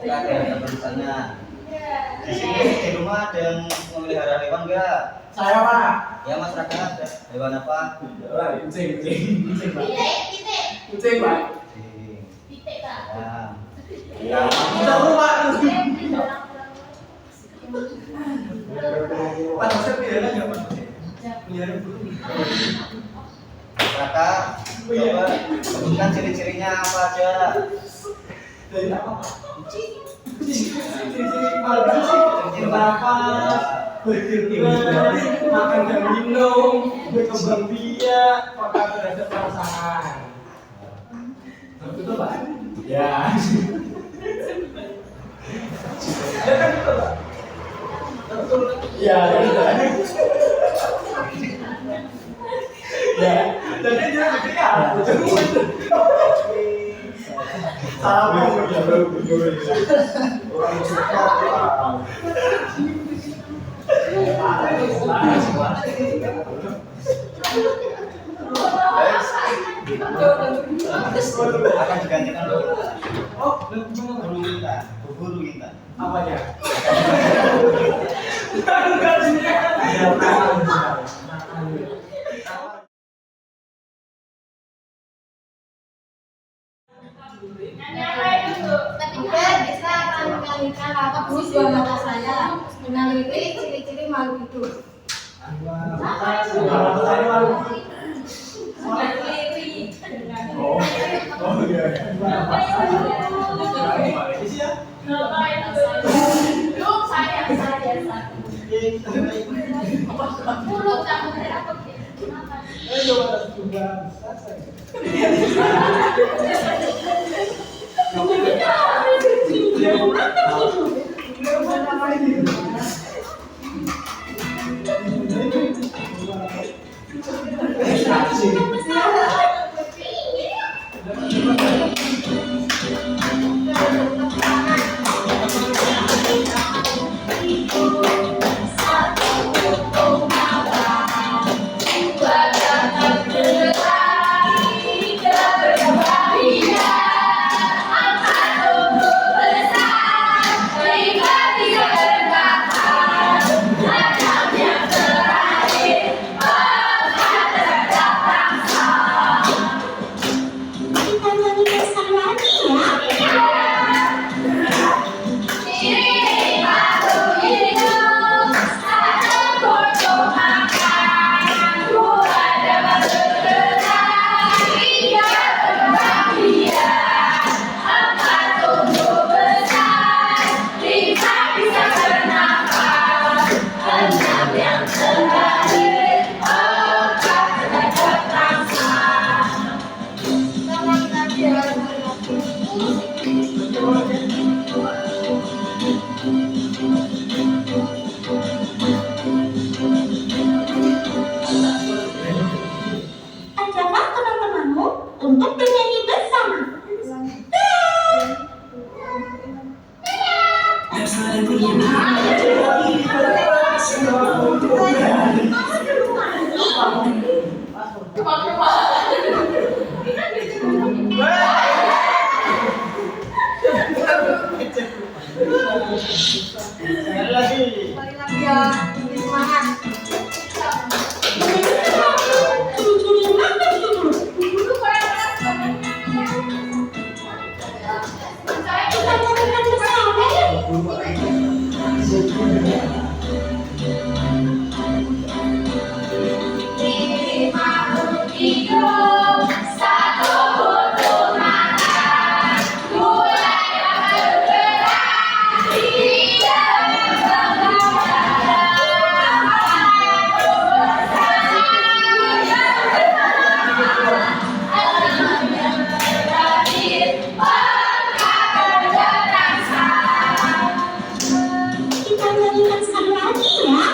Ada tulisannya. Di sini di rumah ada yang memelihara hewan enggak? Saya Pak. Ya masyarakat hewan apa? Kucing. Titik. Kucing Pak. Titik, Pak. Ya. Kita rumah. Pak, saya pelihara nggak Pak? Pelihara burung. Kakak, coba sebutkan ciri-cirinya apa aja. Ciri nafas, makan dan minum, berkembang biak, peka terhadap perasaan. Betul Pak? Ya. Ya kan betul Pak? Betul. Ya, ya. Jadi dia berpikir salah ya orang suka Akan digantikan dulu. oh Guru kita. apanya Tapi juga bisa akan mengalihkan apa posisi mata saya meneliti ciri-ciri makhluk hidup. Belum saya mulut kamu takut ya. Ajaklah teman-temanmu untuk bernyanyi bersama. sekali lagi Ya, semangat. Ciri-ciri makhluk hidup. Kita nyanyikan bersama yuk. Ciri makhluk hidup, satu butuh makan, dua dapat bergerak, tiga Kita nyanyikan sekali lagi ya.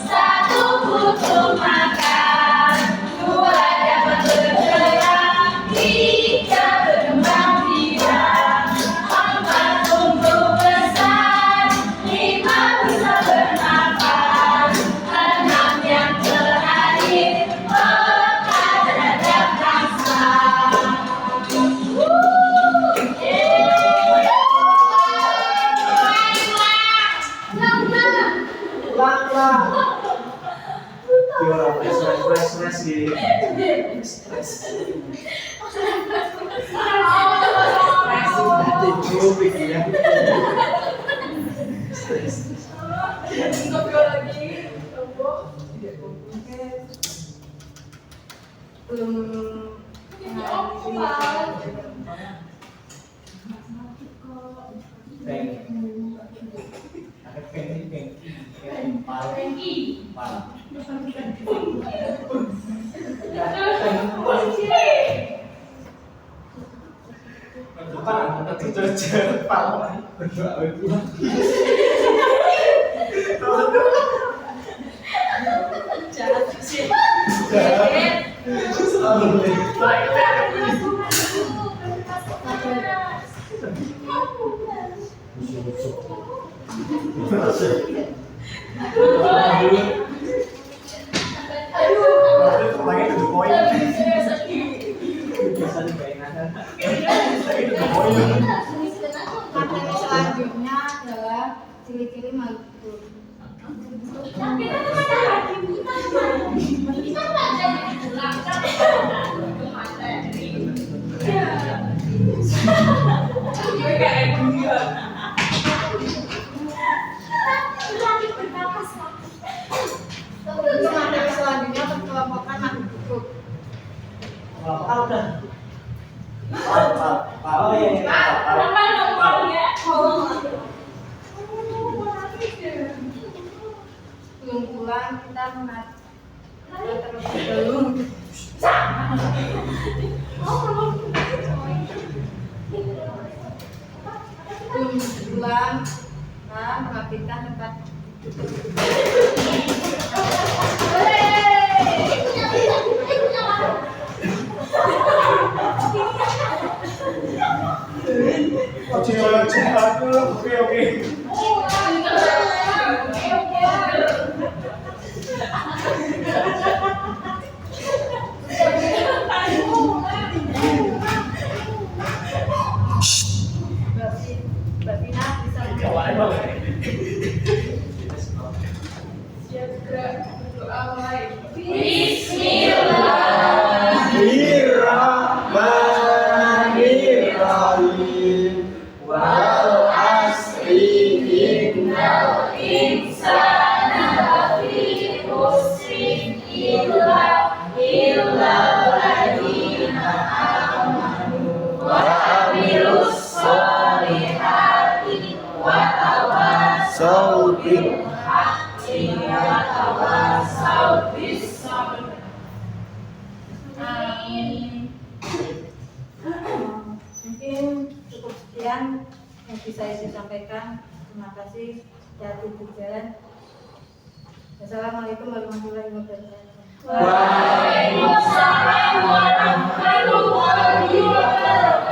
satu butuh makan, dua dapat bergerak, tiga berkembang biak, empat tumbuh besar, lima bisa bernafas, enam yang terakhir peka terhadap rasa. Ngobrol lagi. Belum Jahat sih. materi selanjutnya adalah ciri-ciri makhluk. Untuk materi selanjutnya berkelompokan makhluk. Belum pulang kita terlebih dahulu. Belum pulang kita merapikan tempat Oke. Mbak Vina bisa Bismillahirrahmanirrahim. Wal asri innal insana lafi khusrin illa alladziina amanu wa amilus solihati wa tawassaw bil haqqi wa tawassaw bis sabr. mungkin cukup sekian yang bisa saya sampaikan. Terima kasih. Jatuh berjalan. Wassalamualaikum warahmatullahi wabarakatuh. Waalaikumsalam warahmatullahi wabarakatuh.